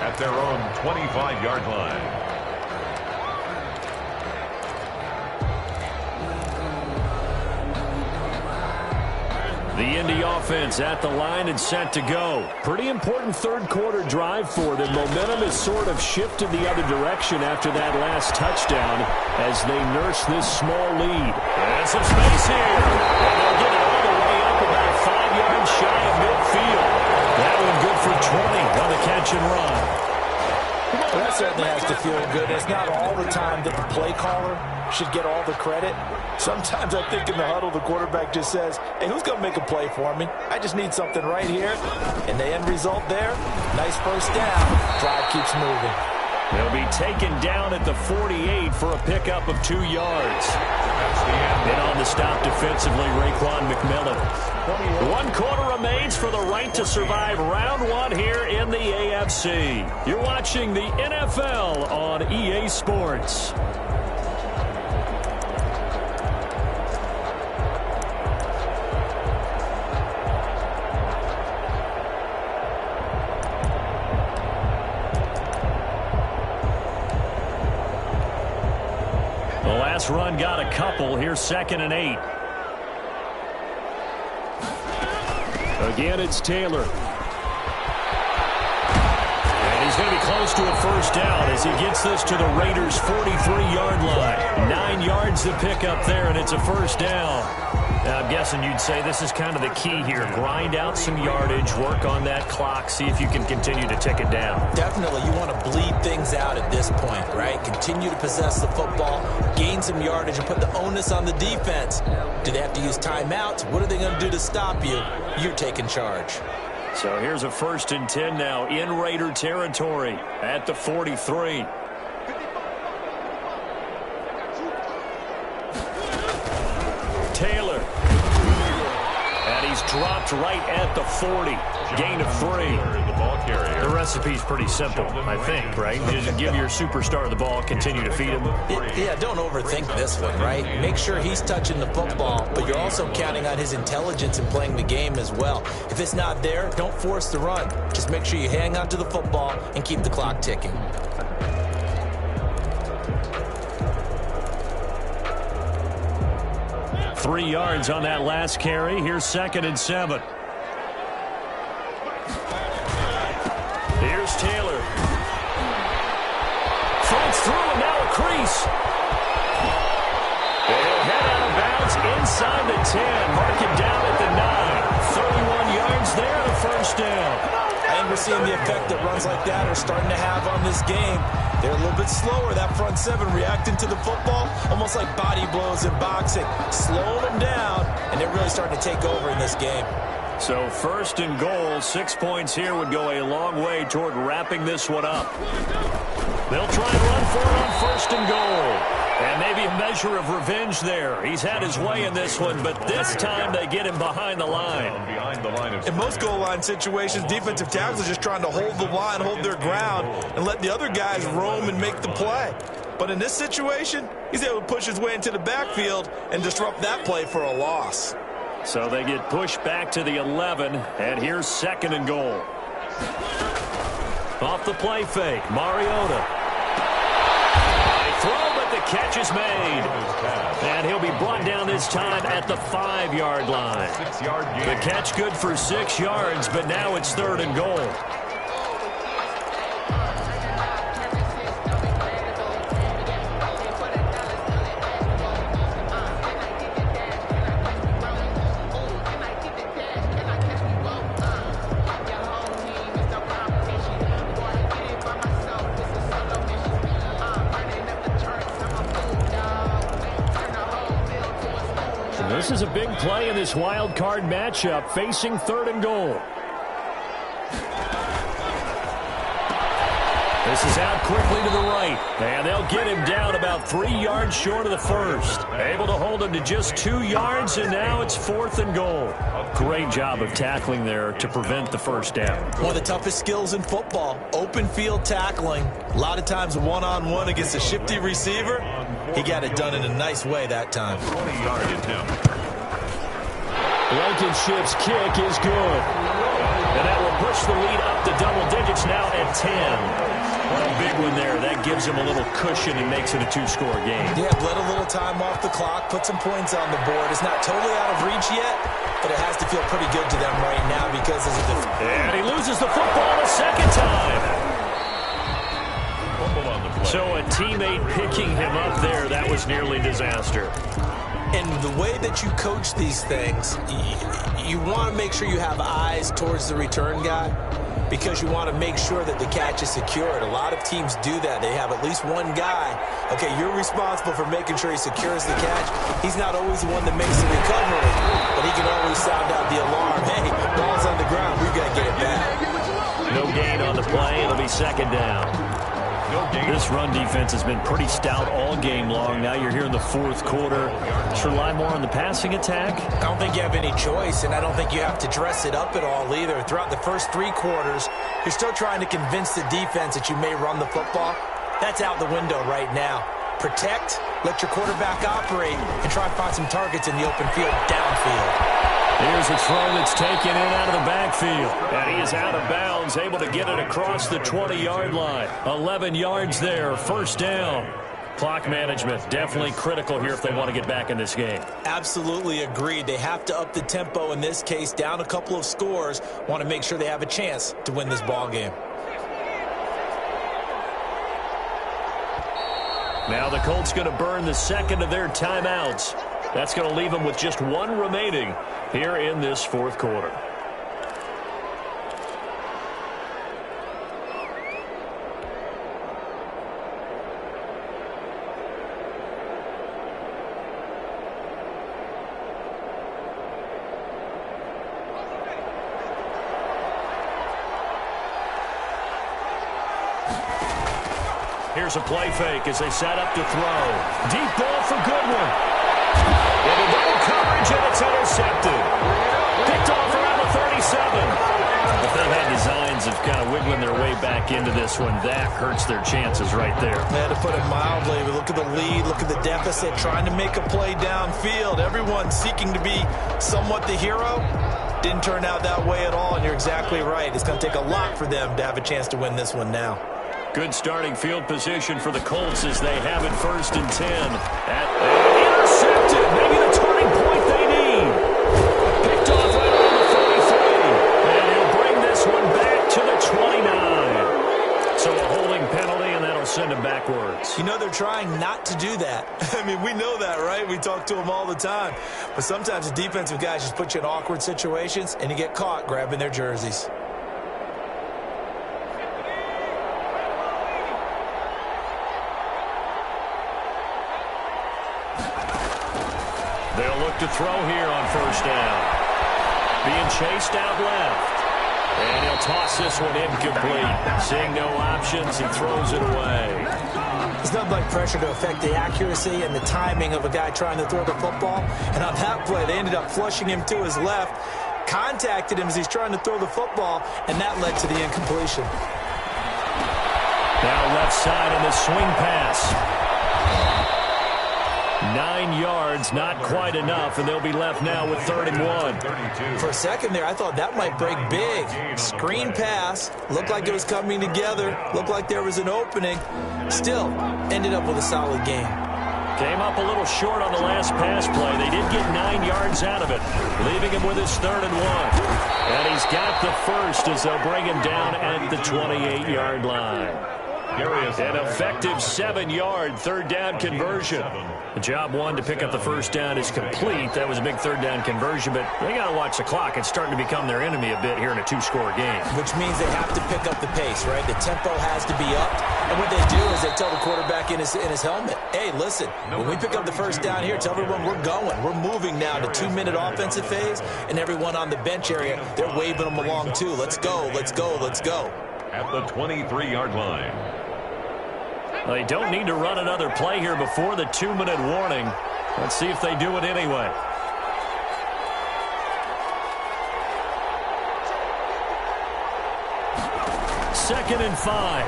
At their own 25-yard line. The Indy offense at the line and set to go. Pretty important third quarter drive for them. Momentum has sort of shifted the other direction after that last touchdown as they nurse this small lead. And some space here. And they'll get it all the way up about 5 yards shy of midfield. That one good for 20 on the catch and run. Well, that certainly has to feel good. It's not all the time that the play caller should get all the credit. Sometimes I think in the huddle, the quarterback just says, hey, who's going to make a play for me? I just need something right here. And the end result there, nice first down. Drive keeps moving. They'll be taken down at the 48 for a pickup of 2 yards. And on the stop defensively, Raekwon McMillan. 1 quarter remains for the right to survive round 1 here in the AFC. You're watching the NFL on EA Sports. The last run got a couple. Here's 2nd and 8. Again, it's Taylor. And he's going to be close to a first down as he gets this to the Raiders' 43-yard line. 9 yards to pick up there, and it's a first down. Now, I'm guessing you'd say this is kind of the key here. Grind out some yardage, work on that clock, see if you can continue to tick it down. Definitely, you want to bleed things out at this point, right? Continue to possess the football, gain some yardage, and put the onus on the defense. Do they have to use timeouts? What are they going to do to stop you? You're taking charge. So here's a 1st and 10 now in Raider territory at the 43. Taylor. And he's dropped right at the 40. Gain of 3. The recipe's pretty simple, I think, right? Just give your superstar the ball, continue to feed him. Yeah, don't overthink this one, right? Make sure he's touching the football, but you're also counting on his intelligence in playing the game as well. If it's not there, don't force the run. Just make sure you hang on to the football and keep the clock ticking. Three yards on that last carry. Here's 2nd and 7. Here's Taylor. Fights through and now a crease. They'll head out of bounds inside the 10. Mark it down at the 9. 31 yards there, the first down. I think we're seeing the effect that runs like that are starting to have on this game. They're a little bit slower, that front 7, reacting to the football, almost like body blows in boxing, slowing them down, and they're really starting to take over in this game. So 1st and goal, 6 points here would go a long way toward wrapping this one up. They'll try and run for it on 1st and goal. And maybe a measure of revenge there. He's had his way in this one, but this time they get him behind the line. In most goal line situations, defensive tackles are just trying to hold the line, hold their ground, and let the other guys roam and make the play. But in this situation, he's able to push his way into the backfield and disrupt that play for a loss. So they get pushed back to the 11, and here's 2nd and goal. Off the play fake, Mariota. Throw, but the catch is made. And he'll be brought down this time at the 5-yard line. The catch good for 6 yards, but now it's 3rd and goal. This is a big play in this wild card matchup, facing 3rd and goal. This is out quickly to the right, and they'll get him down about 3 yards short of the first. Able to hold him to just 2 yards, and now it's 4th and goal. Great job of tackling there to prevent the first down. One of the toughest skills in football, open field tackling. A lot of times one-on-one against a shifty receiver. He got it done in a nice way that time. 20-yard attempt. Blankenship's kick is good. And that will push the lead up to double digits now at 10. A big one there. That gives him a little cushion and makes it a 2-score game. Yeah, let a little time off the clock, put some points on the board. It's not totally out of reach yet, but it has to feel pretty good to them right now because as a and he loses the football a second time. So a teammate picking him up there, that was nearly disaster. And the way that you coach these things, you want to make sure you have eyes towards the return guy. because you want to make sure that the catch is secured. A lot of teams do that. They have at least one guy. Okay, you're responsible for making sure he secures the catch. He's not always the one that makes the recovery, but he can always sound out the alarm. Hey, ball's on the ground. We've got to get it back. No gain on the play. It'll be second down. This run defense has been pretty stout all game long. Now you're here in the fourth quarter. Just rely more on the passing attack? I don't think you have any choice, and I don't think you have to dress it up at all either. Throughout the first 3 quarters, you're still trying to convince the defense that you may run the football. That's out the window right now. Protect, let your quarterback operate, and try to find some targets in the open field downfield. Here's a throw that's taken in out of the backfield. And he is out of bounds, able to get it across the 20-yard line. 11 yards there, first down. Clock management definitely critical here if they want to get back in this game. Absolutely agreed. They have to up the tempo in this case, down a couple of scores. Want to make sure they have a chance to win this ball game. Now the Colts going to burn the second of their timeouts. That's going to leave them with just 1 remaining here in this fourth quarter. Here's a play fake as they set up to throw. Deep ball for Goodwin. Into double coverage, and it's intercepted. Picked off around the 37. If they had designs of kind of wiggling their way back into this one, that hurts their chances right there. They had to put it mildly, but look at the lead, look at the deficit, trying to make a play downfield. Everyone seeking to be somewhat the hero. Didn't turn out that way at all, and you're exactly right. It's going to take a lot for them to have a chance to win this one now. Good starting field position for the Colts as they have it 1st and 10. Intercepted. Maybe the turning point they need. Picked off right on the 33. And he'll bring this one back to the 29. So a holding penalty, and that'll send him backwards. You know, they're trying not to do that. I mean, we know that, right? We talk to them all the time. But sometimes the defensive guys just put you in awkward situations, and you get caught grabbing their jerseys. They'll look to throw here on first down. Being chased out left. And he'll toss this one incomplete. Seeing no options, he throws it away. There's nothing like pressure to affect the accuracy and the timing of a guy trying to throw the football. And on that play, they ended up flushing him to his left, contacted him as he's trying to throw the football, and that led to the incompletion. Now left side on the swing pass. 9 yards, not quite enough, and they'll be left now with 3rd and 1. For a second there, I thought that might break big. Screen pass, looked like it was coming together, looked like there was an opening. Still, ended up with a solid game. Came up a little short on the last pass play. They did get 9 yards out of it, leaving him with his 3rd and 1. And he's got the first as they'll bring him down at the 28-yard line. An effective 7-yard 3rd down conversion. Job 1 to pick up the first down is complete. That was a big 3rd down conversion, but they got to watch the clock. It's starting to become their enemy a bit here in a 2-score game. Which means they have to pick up the pace, right? The tempo has to be upped. And what they do is they tell the quarterback in his helmet, hey, listen, when we pick up the first down here, tell everyone we're going. We're moving now to 2-minute offensive phase, and everyone on the bench area, they're waving them along too. Let's go, let's go, let's go. At the 23-yard line. They don't need to run another play here before the 2-minute warning. Let's see if they do it anyway. Second and 5.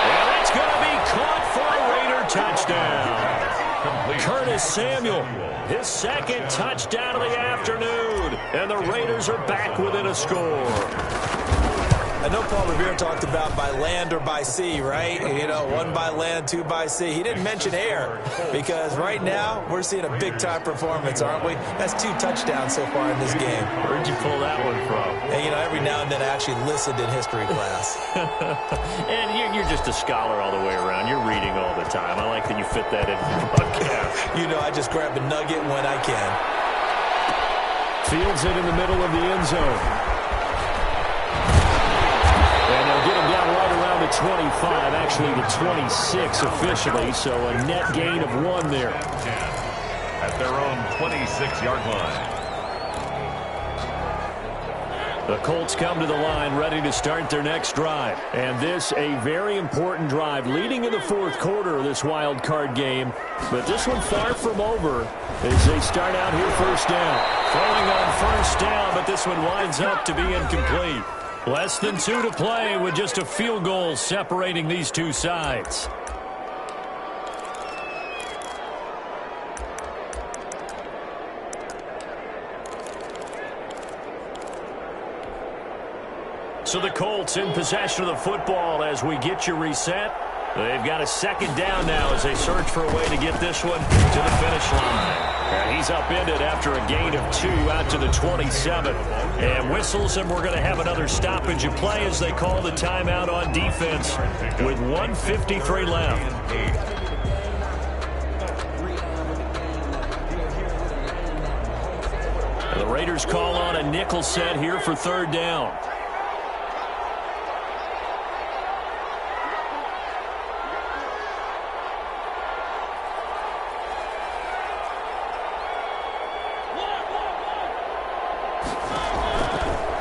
And it's going to be caught for a Raider touchdown. Curtis Samuel, his 2nd touchdown of the afternoon. And the Raiders are back within a score. I know Paul Revere talked about by land or by sea, right? You know, 1 by land, 2 by sea. He didn't mention air because right now we're seeing a big-time performance, aren't we? That's 2 touchdowns so far in this game. Where'd you pull that one from? And, you know, every now and then I actually listened in history class. And you're just a scholar all the way around. You're reading all the time. I like that you fit that in the podcast. You know, I just grab a nugget when I can. Fields it in the middle of the end zone. the 25, actually the 26 officially, so a net gain of 1 there. 10 at their own 26-yard line. The Colts come to the line ready to start their next drive. And this a very important drive leading in the fourth quarter of this wild card game. But this one far from over as they start out here first down. Throwing on first down, but this one winds up to be incomplete. Less than 2 to play with just a field goal separating these two sides. So the Colts in possession of the football as we get you reset. They've got a second down now as they search for a way to get this one to the finish line. And he's upended after a gain of 2 out to the 27. And whistles, and we're going to have another stoppage of play as they call the timeout on defense with 1:53 left. The Raiders call on a nickel set here for third down.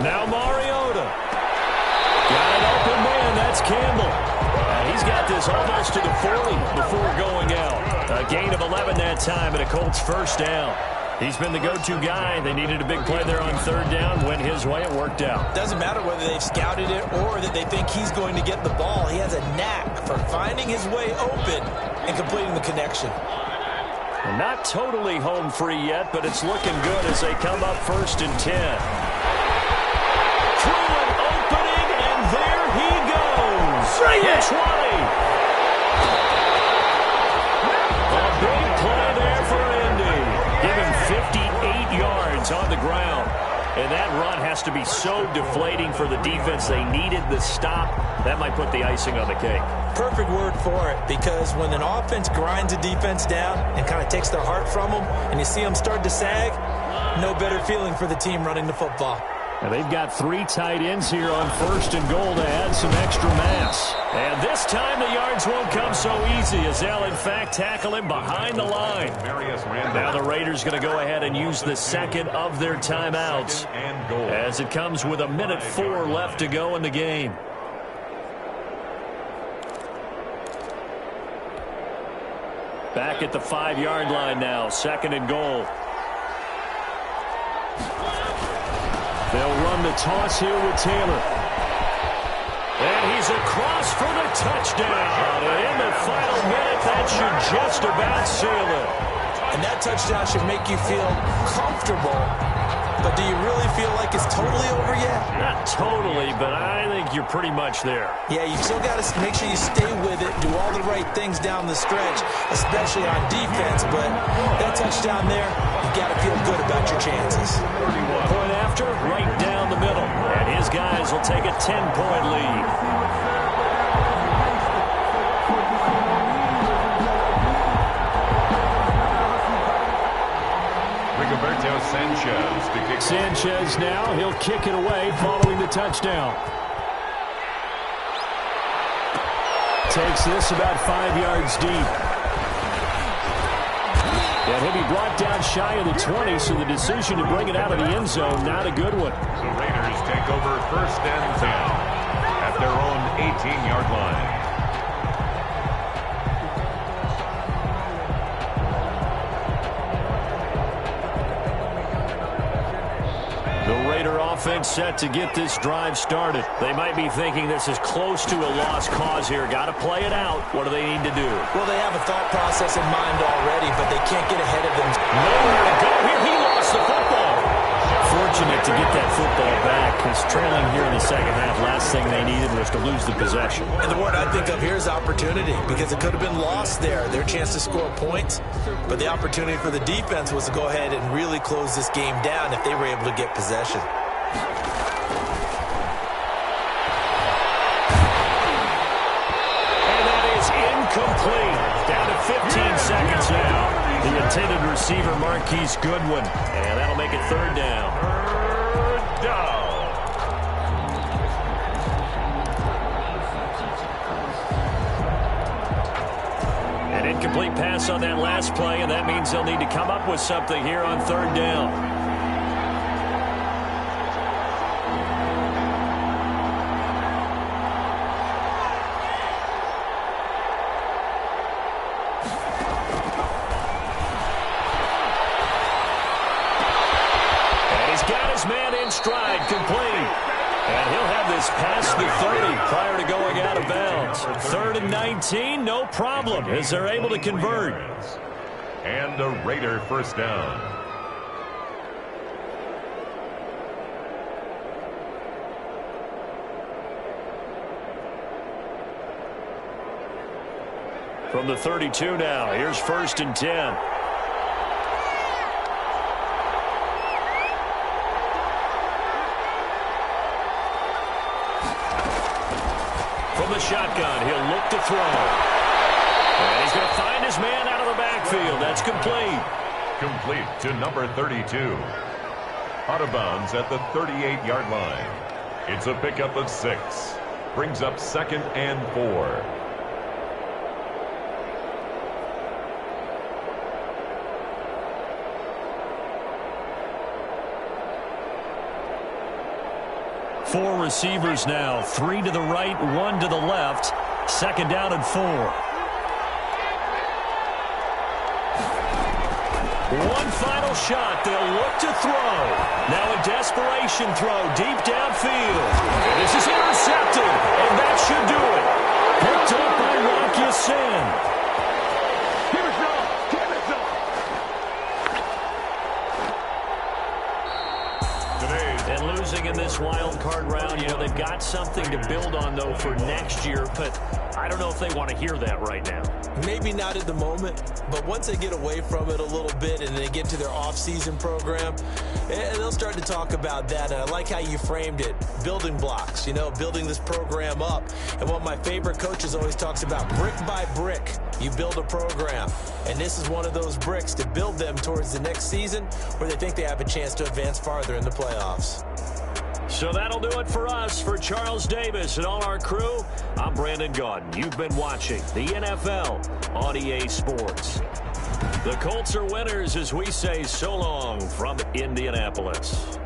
Now Mariota. Got an open man. That's Campbell. And he's got this almost to the 40 before going out. A gain of 11 that time and a Colts first down. He's been the go-to guy. They needed a big play there on third down. Went his way. It worked out. Doesn't matter whether they've scouted it or that they think he's going to get the ball. He has a knack for finding his way open and completing the connection. Not totally home free yet, but it's looking good as they come up first and 10. Through an opening, and there he goes. Bring it! 20. A big play there for Indy. Give him 58 yards on the ground. And that run has to be so deflating for the defense. They needed the stop. That might put the icing on the cake. Perfect word for it, because when an offense grinds a defense down and kind of takes their heart from them, and you see them start to sag, no better feeling for the team running the football. And they've got 3 tight ends here on first and goal to add some extra mass. And this time the yards won't come so easy as they'll, in fact, tackle him behind the line. Now the Raiders going to go ahead and use the second of their timeouts as it comes with 1:04 left to go in the game. Back at the 5-yard line now, second and goal. They'll run the toss here with Taylor. And he's across for the touchdown. And in the final minute, that should just about seal it. And that touchdown should make you feel comfortable. But do you really feel like it's totally over yet? Not totally, but I think you're pretty much there. Yeah, you still got to make sure you stay with it, do all the right things down the stretch, especially on defense. But that touchdown there, you got to feel good about your chances. Point after, right down the middle. And his guys will take a 10-point lead. Sanchez now, he'll kick it away following the touchdown. Takes this about 5 yards deep. And he'll be brought down shy of the 20, so the decision to bring it out of the end zone, not a good one. The Raiders take over first and 10 at their own 18-yard line. Offense set to get this drive started. They might be thinking this is close to a lost cause here. Got to play it out. What do they need to do? Well, they have a thought process in mind already, but they can't get ahead of them. Nowhere to go here. He lost the football. Fortunate to get that football back. He's trailing here in the second half. Last thing they needed was to lose the possession. And the word I think of here is opportunity, because it could have been lost there. Their chance to score points, but the opportunity for the defense was to go ahead and really close this game down if they were able to get possession. Complete. Down to 15 seconds now. The intended receiver, Marquise Goodwin. And that'll make it third down. An incomplete pass on that last play, and that means they'll need to come up with something here on third down. And he's got his man in stride, complete. And he'll have this past the 30 prior to going out of bounds. 3rd and 19, no problem, as they're able to convert. And a Raider first down. From the 32 now, here's 1st and 10. From the shotgun, he'll look to throw. And he's going to find his man out of the backfield. That's complete. Complete to number 32. Out of bounds at the 38-yard line. It's a pickup of 6. Brings up 2nd and 4. Four receivers now, 3 to the right, 1 to the left. 2nd down and 4. One final shot. They'll look to throw. Now a desperation throw deep downfield. And this is intercepted, and that should do it. Picked up by Rocky Sin. And losing in this wild card round, you know, they've got something to build on, though, for next year. But I don't know if they want to hear that right now. Maybe not at the moment, but once they get away from it a little bit and they get to their off-season program, and they'll start to talk about that. And I like how you framed it, building blocks, you know, building this program up. And what my favorite coaches always talks about, brick by brick, you build a program. And this is one of those bricks to build them towards the next season where they think they have a chance to advance farther in the playoffs. So that'll do it for us. For Charles Davis and all our crew, I'm Brandon Gaudin. You've been watching the NFL on EA Sports. The Colts are winners as we say so long from Indianapolis.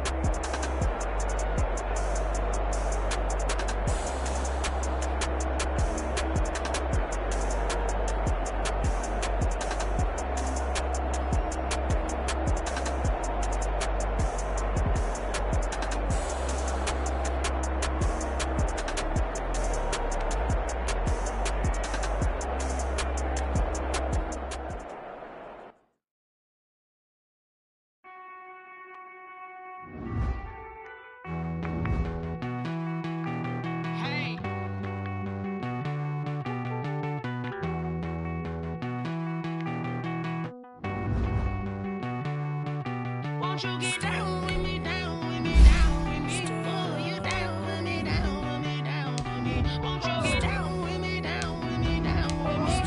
You get down with me, down with me, down with me. Oh, you down with me, down with me, down with me. Won't you get down with me, down with me, down with me?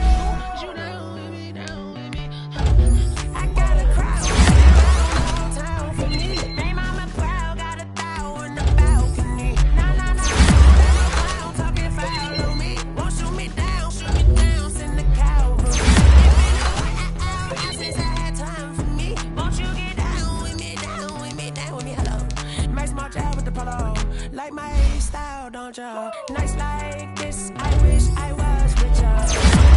You down with me, down with me. I got a crowd all town for me. Name on my crowd, got a thou in the balcony. Nah, nah, nah, clown talking foul to me. Won't shoot me down, send the Calvary. It's been a while since I had time for me. Won't you get down with me, down with me, down with me? Hello, Max March out with the polo. Like my style, don't y'all? Nights like this, I wish I was with y'all.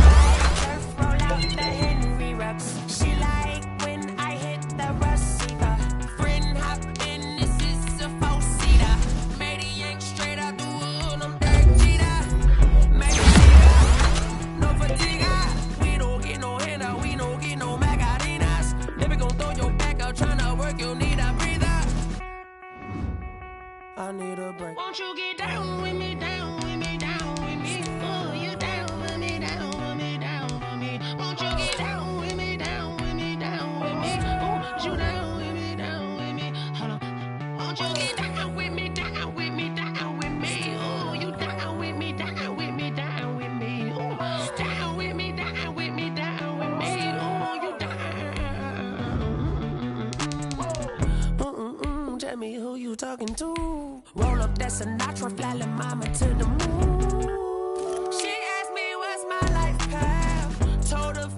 My turf roll out the Henry rocks. She like when I hit the receiver. Friend hop in, this is a four-seater. Made a yank straight out the wood, I'm dirt cheater. Make it no fatigue. We don't get no handout, we don't get no magarinas. Never gon' throw your back out, tryna work, you need a breather. I need a break. Won't you get down with me, down with me, down with me? Oh, you down with me, down with me, down with me. Won't you get down with me, down with me, down with me? Oh, you down with me, down with me. Hold on. Won't you get down with me, down with me, down with me? Oh, you down with me, down with me, down with me. Oh, down with me, down with me, down with me. Oh, you down. Tell me who you talking to. Roll up that Sinatra, fly la mama to the moon. She asked me what's my life path. Told her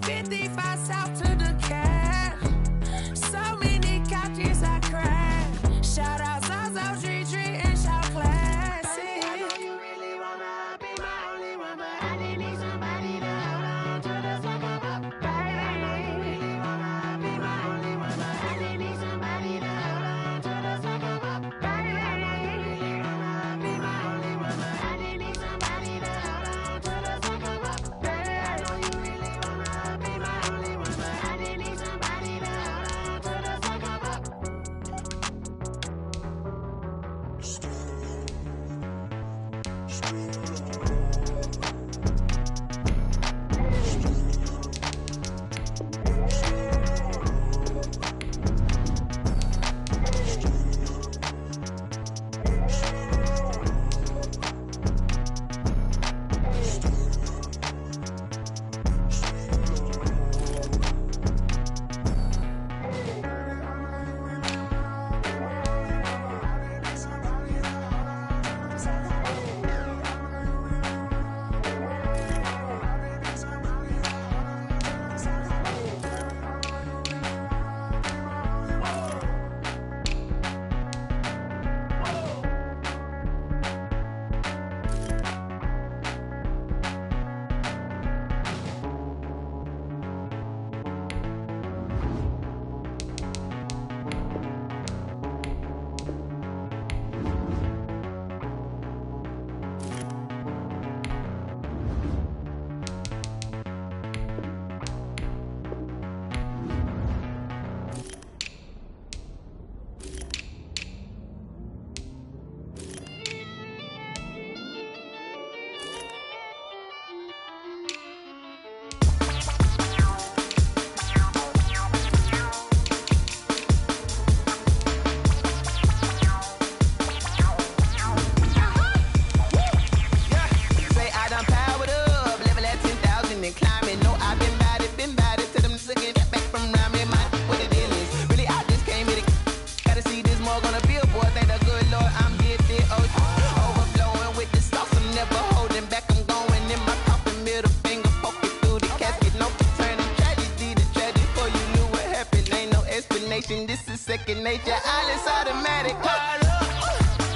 station. This is second nature. All is automatic. Caught up.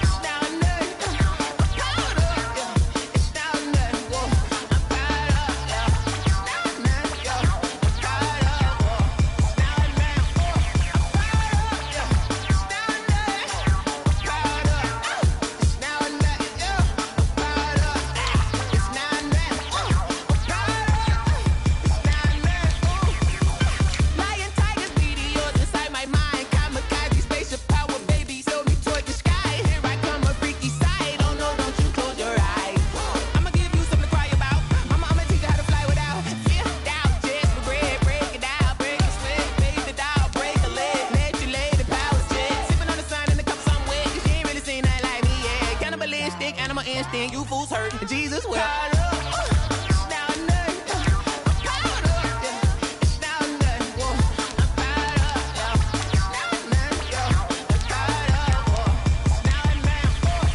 It's now nothing. Caught up. Yeah. It's now nothing. Whoa. I'm caught up. Yeah. It's now nothing. Yo. I'm caught up. Whoa. It's now nothing. Whoa. I'm caught up. Yeah. It's now nothing. Caught up. It's now nothing. Yo. I'm caught up. It's now nothing. Whoa. I'm caught up. It's now nothing. Lion, tigers, meteors inside my mind. Kamikaze, spaceship power, baby, sold me toward the sky. Here I come, a freaky side. Oh no, don't you close your eyes. I'ma give you something to cry about. I'ma teach you how to fly without fear, doubt. Just for bread, break it down, break it split, baby the doll, break a leg, let you lay the power jet. Sipping on the sun in the cup somewhere, 'cause she ain't really seen nothing like me yet. Cannibalistic, animal instinct, you fools hurt. Jesus will. It's now nothing. I'm caught up. Yeah. It's now nothing. Whoa. I'm caught up. Yeah. It's now nothing. Yo. I'm caught up. Whoa. It's now nothing. Whoa. I'm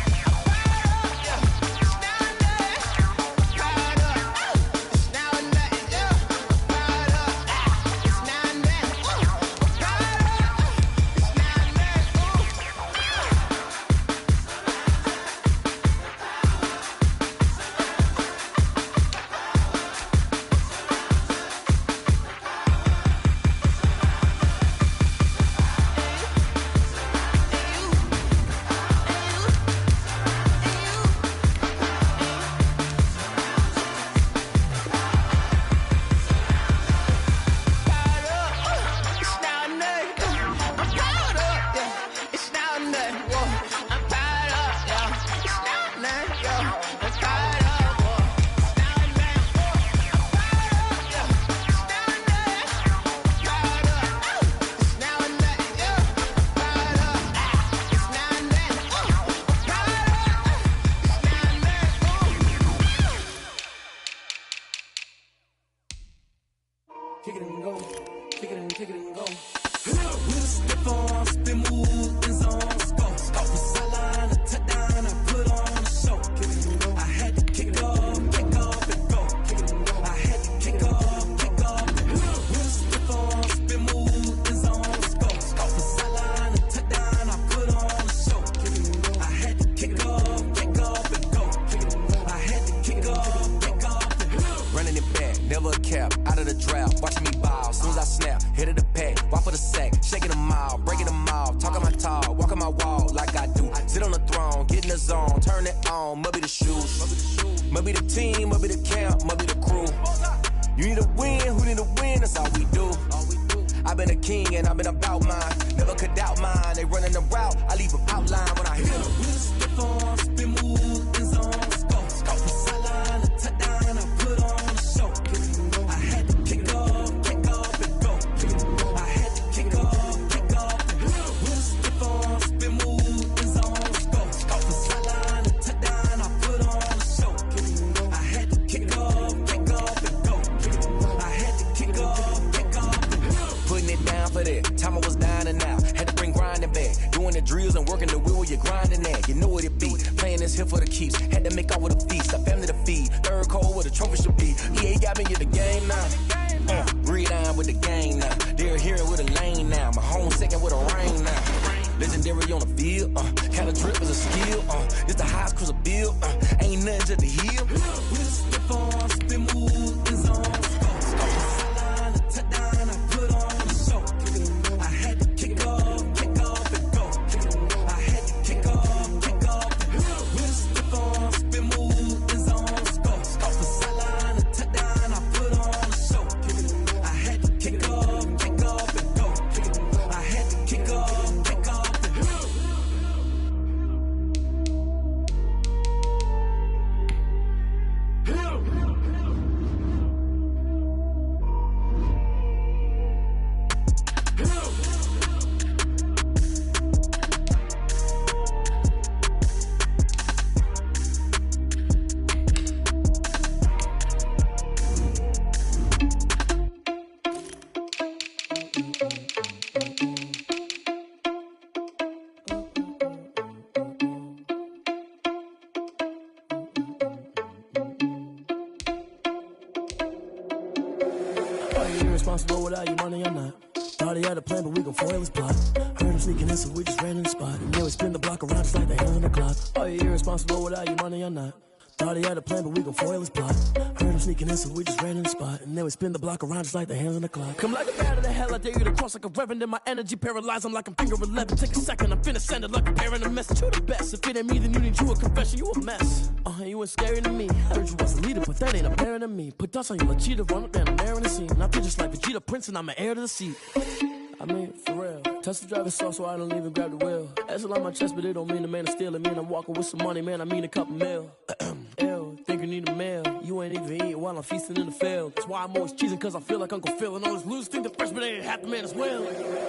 caught up. Yeah. It's now nothing. Caught up. It's now nothing. Yo. I'm caught up. It's now nothing. Whoa. I'm caught up. It's now It's now nothing. I'm caught up. Yeah. It's now nothing. Whoa. I'm caught up. Yeah. It's now nothing. Yo. I'm caught up. Whoa. It's now nothing. Whoa. I'm caught up. Yeah. It's now nothing. Caught up. It's now nothing. Yo. I'm caught up. It's now nothing. Whoa. I'm caught up. It's now nothing. Kick it and go. Kick it and kick it and go. With a stiff arm, spin move, and zones go. Off the sideline, a touchdown, I put on a show. I had to kick off and go. I had to kick off and go. With a stiff arm, spin move, and zones go. Off the sideline, a touchdown, I put on a show. I had to kick off and go. I had to kick off and go. Running it back, never a cap, out of the draft, watching me ball, soon as I snap, hit of the pack, walk for the sack, shaking them all, breaking them all, talking my talk, walking my wall like I do, sit on the throne, get in the zone, turn it on, must be the shoes, must be the team, must be the camp, must be the crew, you need a win, who need a win, that's all we do, I've been a king and I've been about mine, never could doubt mine, they running the route, I leave them outline when I hit them. With a stiff arm, spin move, and zones go. Off the sideline, a touchdown, I put on a show. I had to kick off and go. I had to kick off and go. With a stiff arm, spin move, and zones go. Off the sideline, a touchdown, I put on a show. I had to kick off and go. I had to kick off and go. Putting it down for that. Time I was down and out. Had to bring grinding back. Doing the drills and working the wheel where you're grinding at. You know what it be. Playing this here for the keeps. Had to make out with a feast. A family to feed. Third cold where the trophy should be. EA got me in the game now. Breed on with the game now. They're here with a lane now. My home second with a rain now. Legendary on the field. Kind of drip is a skill. It's the highest cruiser bill. Ain't nothing just the hill. With a stiff arm, spin move, and zones go. Off the sideline, a touchdown, I put on a show. I had to kick off and go. I had to kick off and go. With a stiff arm, spin move, and zones go. Off the sideline, a touchdown, I put on a show. I had to kick off and go. I had to kick off and go. Are you irresponsible without your money or not? Thought he had a plan, but we gon' foil his plot. Heard him sneaking in, so we just ran in the spot. And then we spin the block around just like the hands on the clock. Are you irresponsible without your money or not? Thought he had a plan, but we gon' foil his plot. Heard him sneaking in, so we just ran in the spot. And then we spin the block around just like the hands on the clock. Come like a bat of the hell, I dare you to cross like a reverend. In my energy paralyzed, I'm like I'm finger 11. Take a second, I'm finna send it like a parent a message to the best. If it ain't me, then you need you a confession, you a mess. You ain't scary to me. Heard you was a leader, but that ain't apparent to me. Put dust on you like Cheetah, run up down, I'm there in the scene. I feel just like Vegeta Prince, and I'm an heir to the seat. I mean, for real. Touch the driver's soft, so I don't even grab the wheel. That's on my chest, but it don't mean the man is stealing. Mean I'm walking with some money, man, I mean a couple mil. Ew, think you need a meal. You ain't even eating while I'm feasting in the field. That's why I'm always cheesing, cause I feel like Uncle Phil. And all this loose think the freshman ain't half the man as well.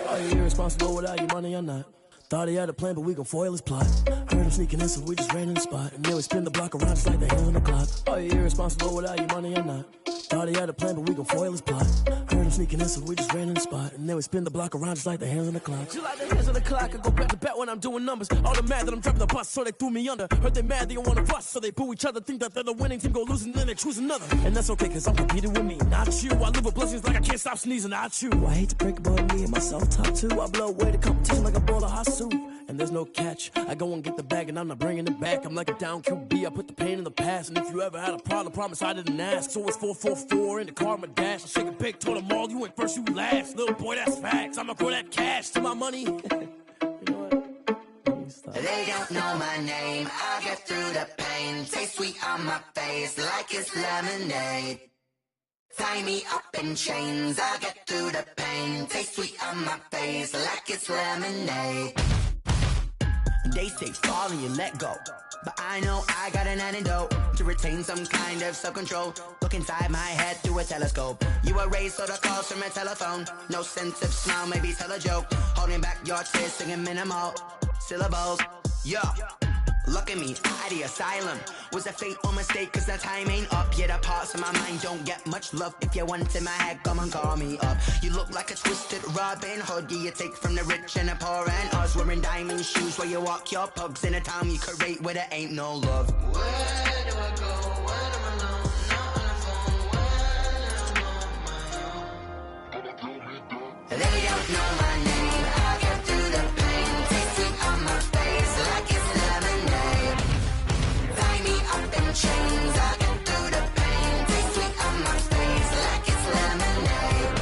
Are you irresponsible without your money or not? Thought he had a plan, but we gon' foil his plot. Heard him sneaking in, so we just ran in the spot. And then we spin the block around just like the hands on the clock. Are you irresponsible without your money or not? Thought he had a plan, but we gon' foil his plot. Heard him sneaking in, so we just ran in the spot. And then we spin the block around just like the hands on the clock. Just like the hands on the clock, I go back to back when I'm doing numbers. All the mad that I'm driving the bus, so they threw me under. Heard they mad, they don't wanna bust, so they boo each other. Think that they're the winning team, go losing, then they choose another. And that's okay, cause I'm competing with me, not you. I live with blessings like I can't stop sneezing, not you. I hate to break it, but me and myself top two. I blow away the competition like a bowl of hot soup. And there's no catch. I go and get the bag and I'm not bringing it back. I'm like a down QB, I put the pain in the past. And if you ever had a problem, promise I didn't ask. So it's 444 in the car, my dash. I shake a big, told them all, you went first, you last. Little boy, that's facts. I'ma grow that cash to my money. You know what? They don't know my name, I get through the pain. Taste sweet on my face like it's lemonade. Tie me up in chains, I get through the pain. Taste sweet on my face like it's lemonade. They say fall and you let go, but I know I got an antidote to retain some kind of self-control. Look inside my head through a telescope. You were raised so the calls from a telephone. No sense of smile, maybe tell a joke. Holding back your tears, singing minimal syllables. Yo, look at me, out the asylum. Was a fate or mistake, cause the time ain't up. Yet the parts of my mind don't get much love. If you want in my head, come and call me up. You look like a twisted Robin Hood. You take from the rich and the poor and us. Wearing diamond shoes where you walk your pugs. In a town you create where there ain't no love. Where do I go? When am I alone? Not on the phone. When am I on my own? They don't know my name. I get through the pain. Taste sweet on my face like it's lemonade. Tie me up in chains. I get through the pain. Taste sweet on my face like it's lemonade.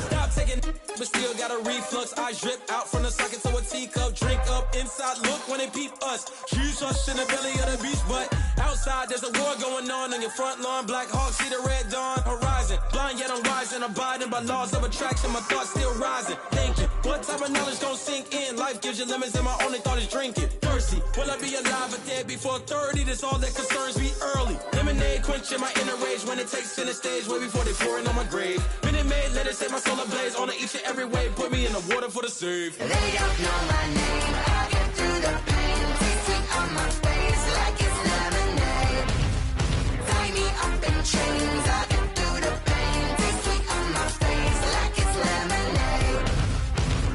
Stop taking, but still got a reflux. I drip out from the socket to a teacup. Drink up inside, look when they peep us. Choose us in the belly of the beast, but outside there's a war going on your front lawn. Black Hawk, see the red dawn horizon. Blind yet I'm rising, abiding by laws of attraction. My thoughts still rising, thinking what type of knowledge gon' sink in? Life gives you lemons and my only thought is drinking. Thirsty, will I be alive or dead before 30? That's all that concerns me early. Lemonade quenching my inner rage when it takes center stage way before they pouring on my grave. Minute Maid, let it set my soul ablaze on each and every way. Put me in the water for the save. They don't know my name. I get through the pain. Taste sweet on my face like it's lemonade. Tie me up in chains. I get through the pain. Taste sweet on my face like it's lemonade.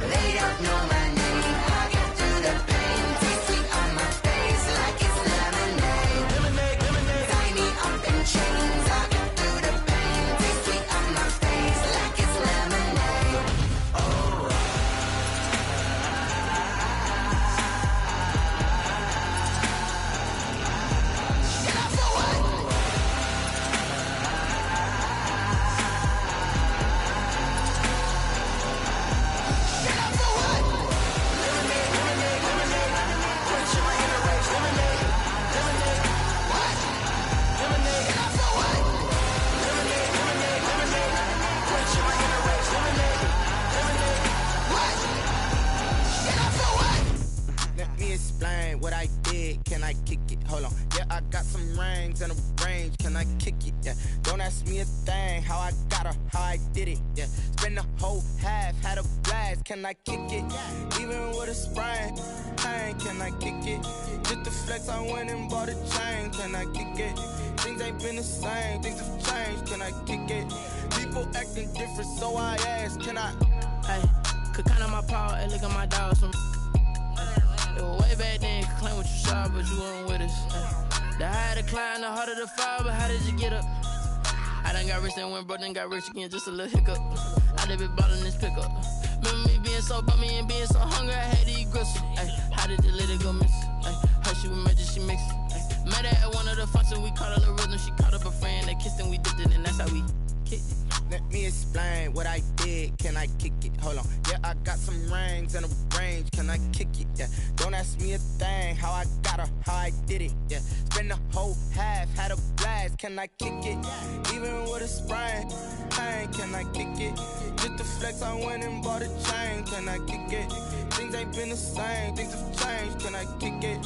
They don't know my name. I get through the pain. Taste sweet on my face like it's lemonade. Lemonade, lemonade. Tie me up in chains. I get through the pain. Taste sweet on my face like it's lemonade. Oh. Let me explain what I did. Can I kick it? Hold on. Yeah, I got some rings and a range. Can I kick it? Yeah. Don't ask me a thing. How I got her, how I did it. Yeah. Spend the whole half, had a blast. Can I kick it? Even with a sprain. Hey, can I kick it? Just the flex, I went and bought a chain. Can I kick it? Things ain't been the same. Things have changed. Can I kick it? People acting different, so I ask. Can I? Hey, could count on my power, and look at my dogs from. It was way back then, could claim what you saw, but you weren't with us. The higher the climb, the harder the fall, but how did you get up? I done got rich and went broke, then got rich again, just a little hiccup. I Now they be ballin' this pickup. Remember me being so bummy and being so hungry, I had to eat gristle. Ay, how did the lady go miss? Ay, her she was magic, she mixed. Met her at one of the functions, we caught her the rhythm. She caught up a friend, they kissed and we dipped it, and that's how we kicked it. Let me explain what I did. Can I kick it? Hold on. Yeah, I got some rings and a range. Can I kick it? Yeah. Don't ask me a thing. How I got her, how I did it. Yeah. Spend the whole half, had a blast. Can I kick it? Even with a sprain, pain. Can I kick it? Just to flex, I went and bought a chain. Can I kick it? Things ain't been the same. Things have changed. Can I kick it?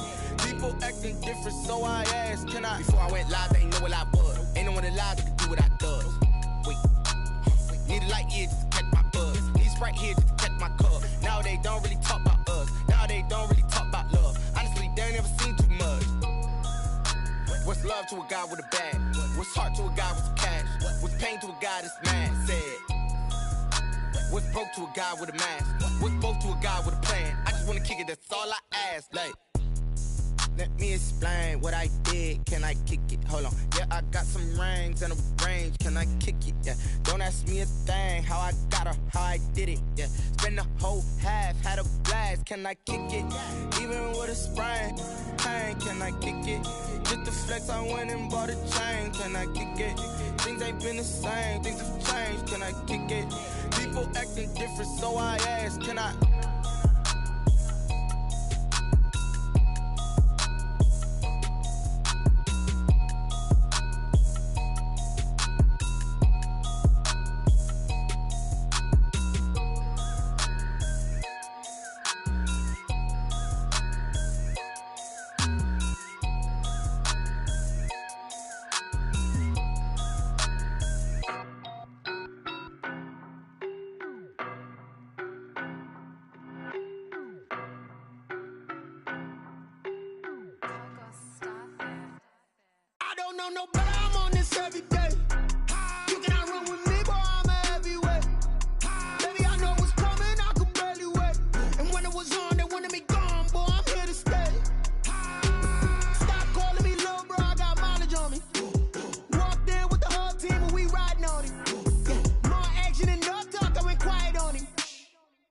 People acting different, so I asked. Can I? Before I went live, they ain't know what I was. Ain't no one alive that could do what I does. Wait. Need a light here just to catch my buzz. Need Sprite here just to catch my cup. Now they don't really talk about us. Now they don't really talk about love. Honestly, they ain't never seen too much. What's love to a guy with a bag? What's heart to a guy with some cash? What's pain to a guy that's mad? Said. What's broke to a guy with a mask? What's both to a guy with a plan? I just wanna kick it, that's all I ask. Like, let me explain what I did. Can I kick it? Hold on. Yeah, I got some rings and a range. Can I kick it? Yeah. Don't ask me a thing. How I got her, how I did it. Yeah. Spend the whole half, had a blast. Can I kick it? Even with a sprain, pain. Can I kick it? Just to flex, I went and bought a chain. Can I kick it? Things ain't been the same. Things have changed. Can I kick it? People acting different, so I asked. Can I? No, but I'm on this every day. You cannot run with me, boy, I'm a heavyweight. Baby, I know what's coming, I could barely wait. And when it was on, they wanted me gone, boy, I'm here to stay. Stop calling me little bro, I got mileage on me. Walked in with the whole team and we riding on it. More action and no talk, I went quiet on him.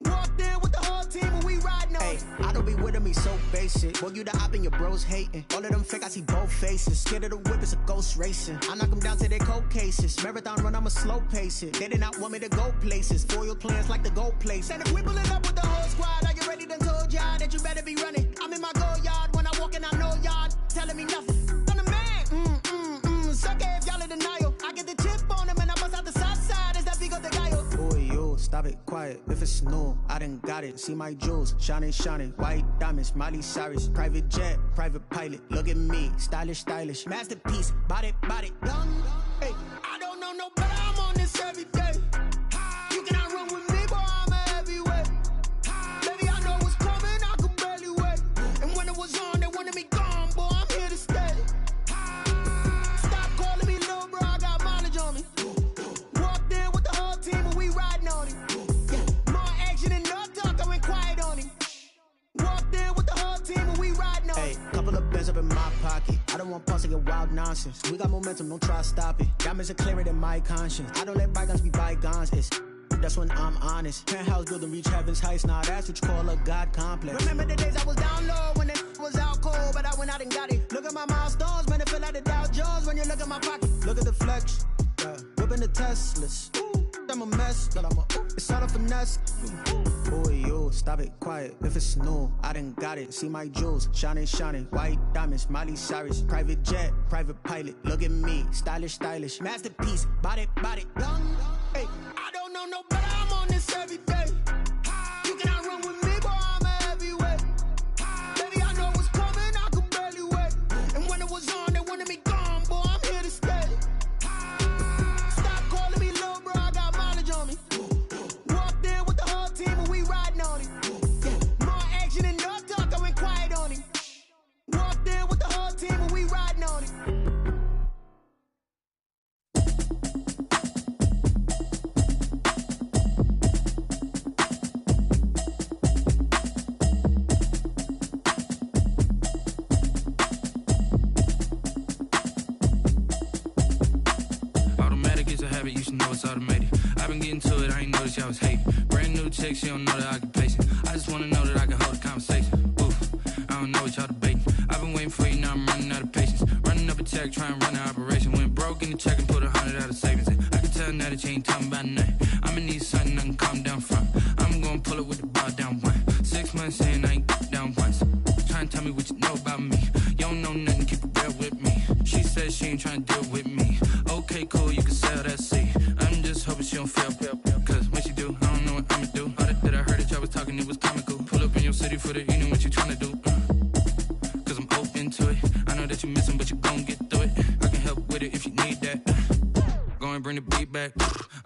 Walked in with the whole team and we riding on it. I don't be with him, he's so basic. Boy, you the op and your bros hating. All of them fake, I see both faces. Scared of the whip, it's a ghost racing. I knock them down to their cold cases. Marathon run, I'ma slow pace it. They did not want me to go places. Foil plans like the go place. And if we pulling up with the whole squad, are you ready? Done told y'all that you better be running. I'm in my go yard. When I walk in, I know y'all telling me nothing. I'm the man. Suck it if y'all in denial. I get the chip on them and I bust out the south side. Is that Vigo de Gallo? Boy, yo, stop it, quiet. If it's new, I done got it. See my jewels, shining, shining. White diamonds, Miley Cyrus. Private jet, private pilot. Look at me, stylish, stylish. Masterpiece, body, done. Hey, I don't know no better, I'm on this every day. You cannot run with me, boy, I'm a heavyweight. Baby, I know what's coming, I could barely wait. And when it was on, they wanted me gone, boy, I'm here to stay. Stop calling me little bro, I got mileage on me. Walked in with the whole team and we riding on it. More action and no talk, I went quiet on him. Walked in with the whole team and we riding on it. hey, couple of bands up in my pocket. I don't want pause to get wild nonsense. We got momentum, don't try to stop it. Diamonds are clearer than my conscience. I don't let bygones be bygones. It's that's when I'm honest. Penthouse building reach heaven's heights. Nah, that's what you call a God complex. Remember the days I was down low when it was out cold, but I went out and got it. Look at my milestones, man, it feel like the Dow Jones when you look at my pocket. Look at the flex, whipping the Teslas. I'm a mess, but it's all a finesse. Boy, yo, stop it, quiet. If it's new, I done got it. See my jewels, shining, shining. White diamonds, Miley Cyrus. Private jet, private pilot. Look at me, stylish, stylish. Masterpiece, body, done. Hey, I don't know no better, I'm on this every day. You cannot run with me, boy, I'm a heavyweight. Baby, I know what's coming, I could barely wait. And when it was on, they wanted me gone, boy, I'm here to stay. Stop calling me little bro, I got mileage on me. Walked in with the whole team and we riding on it. More action and no talk, I went quiet on him. Walked in with the whole team and we riding on it. chick, she don't know that I can pace it. I just wanna know that I can hold a conversation. Oof, I don't know what y'all debating. I've been waiting for you, now I'm running out of patience. Running up a check, trying to run an operation. Went broke in the check and put 100 out of savings in. I can tell now that you ain't talking about nothing. I'ma need something I can calm down from. I'm gonna pull it with the bar down one. 6 months in, I ain't down once. Trying to tell me what you know about me. You don't know nothing, keep it real with me. She said she ain't trying to deal with me. Okay, cool, you can sell that seat. I'm just hoping she don't fail. Cause when she do, I don't know what I'ma do. All that I heard that y'all was talking, it was comical. Pull up in your city for the evening, what you trying to do? Cause I'm open to it. I know that you missing, but you gon' get through it. I can help with it if you need that. Go and bring the beat back.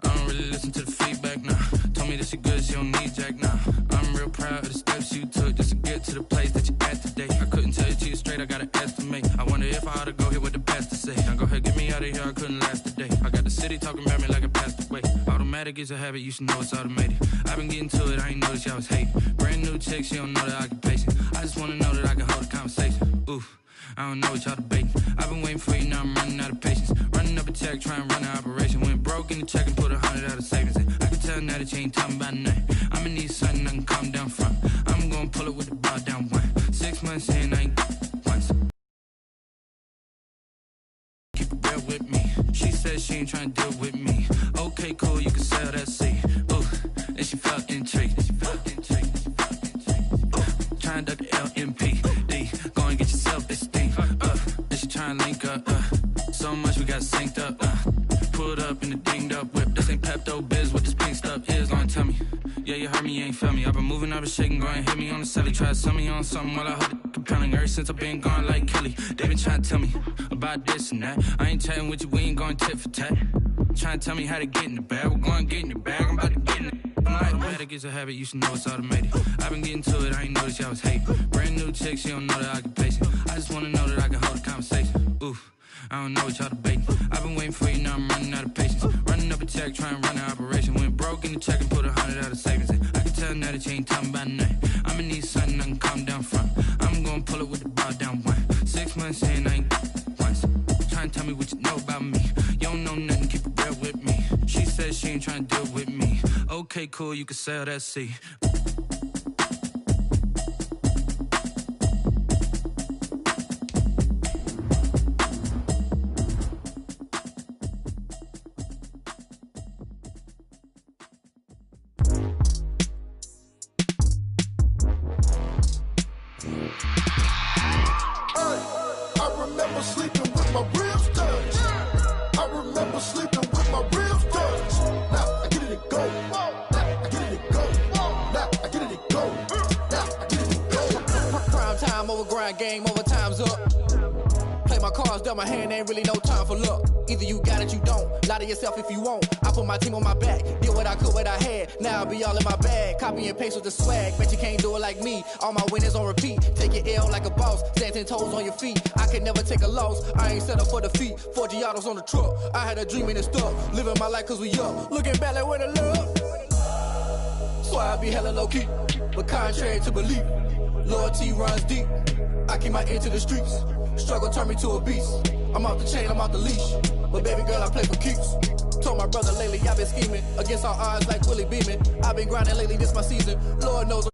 I don't really listen to the feedback, nah. Told me that she good, she don't need Jack, nah. I'm real proud of the steps you took just to get to the place that you at today. I couldn't tell you to you straight, I gotta estimate. I wonder if I ought to go here with the pastor say. Now go ahead, get me out of here, I couldn't last a day. I got the city talking about me like a passed away. Automatic is a habit, you should know it's automated. I've been getting to it, I ain't noticed y'all was hating. Brand new chick, she don't know that I can pace it. I just wanna know that I can hold a conversation. Oof, I don't know what y'all debating. I've been waiting for you, now I'm running out of patience. Running up a check, trying to run an operation. Went broke in the check and put 100 out of savings in. I can tell now that you ain't talking about nothing. I'ma need something I can calm down from. I'm gonna pull it with the bar down one. 6 months in, I ain't once. Keep it real with me. She said she ain't trying to deal with me. Okay, cool, you can sell that seat. Ooh, and she felt intrigued. Trying to duck the LMPD. Go and get your self-esteem. And she trying to link up. So much we got synced up. Pulled up in the dinged up whip. This ain't Pepto-Biz, what this pink stuff is. Long tell me. Yeah, you heard me, you ain't felt me. I've been moving, I've been shaking, go and hit me on the celly. Try to sell me on something while I hold it compelling. Ever since I've been gone like Kelly, they been trying to tell me about this and that. I ain't chatting with you, we ain't going tit for tat. Trying to tell me how to get in the bag. We're going to get in the bag, I'm about to get in it. Automatic is a habit, you should know it's automated. I've been getting to it, I ain't noticed y'all was hating. Brand new chick, she don't know that I can pace it. I just wanna know that I can hold a conversation. Oof, I don't know what y'all debating. I've been waiting for you, now I'm running out of patience. Running up a check, trying to run an operation. Went broke in the check and put 100 out of savings in. I can tell now that you ain't talking about nothing. I'ma need something I can calm down from. I'm gonna pull it with the bar down one. 6 months in, I ain't once. Trying to tell me what you know about me. You don't know nothing, keep it real with me. She said she ain't trying to deal with me. Okay, cool, you can sell that seat. Game over, time's up. Play my cards, dealt my hand, ain't really no time for luck. Either you got it, you don't. Lie to yourself if you won't. I put my team on my back, did what I could, what I had. Now I'll be all in my bag. Copy and paste with the swag. Bet you can't do it like me. All my winners on repeat. Take your L like a boss. Stand 10 toes on your feet. I can never take a loss. I ain't set up for defeat. 4 Giottos on the truck. I had a dream and it stuck. Living my life cause we up. Looking back like where the love. So I be hella low key. But contrary to belief, loyalty runs deep. I keep my ear to the streets. Struggle turned me to a beast. I'm off the chain, I'm off the leash. But baby girl, I play for keeps. Told my brother lately, I've been scheming. Against all odds like Willie Beeman. I've been grinding lately, this my season. Lord knows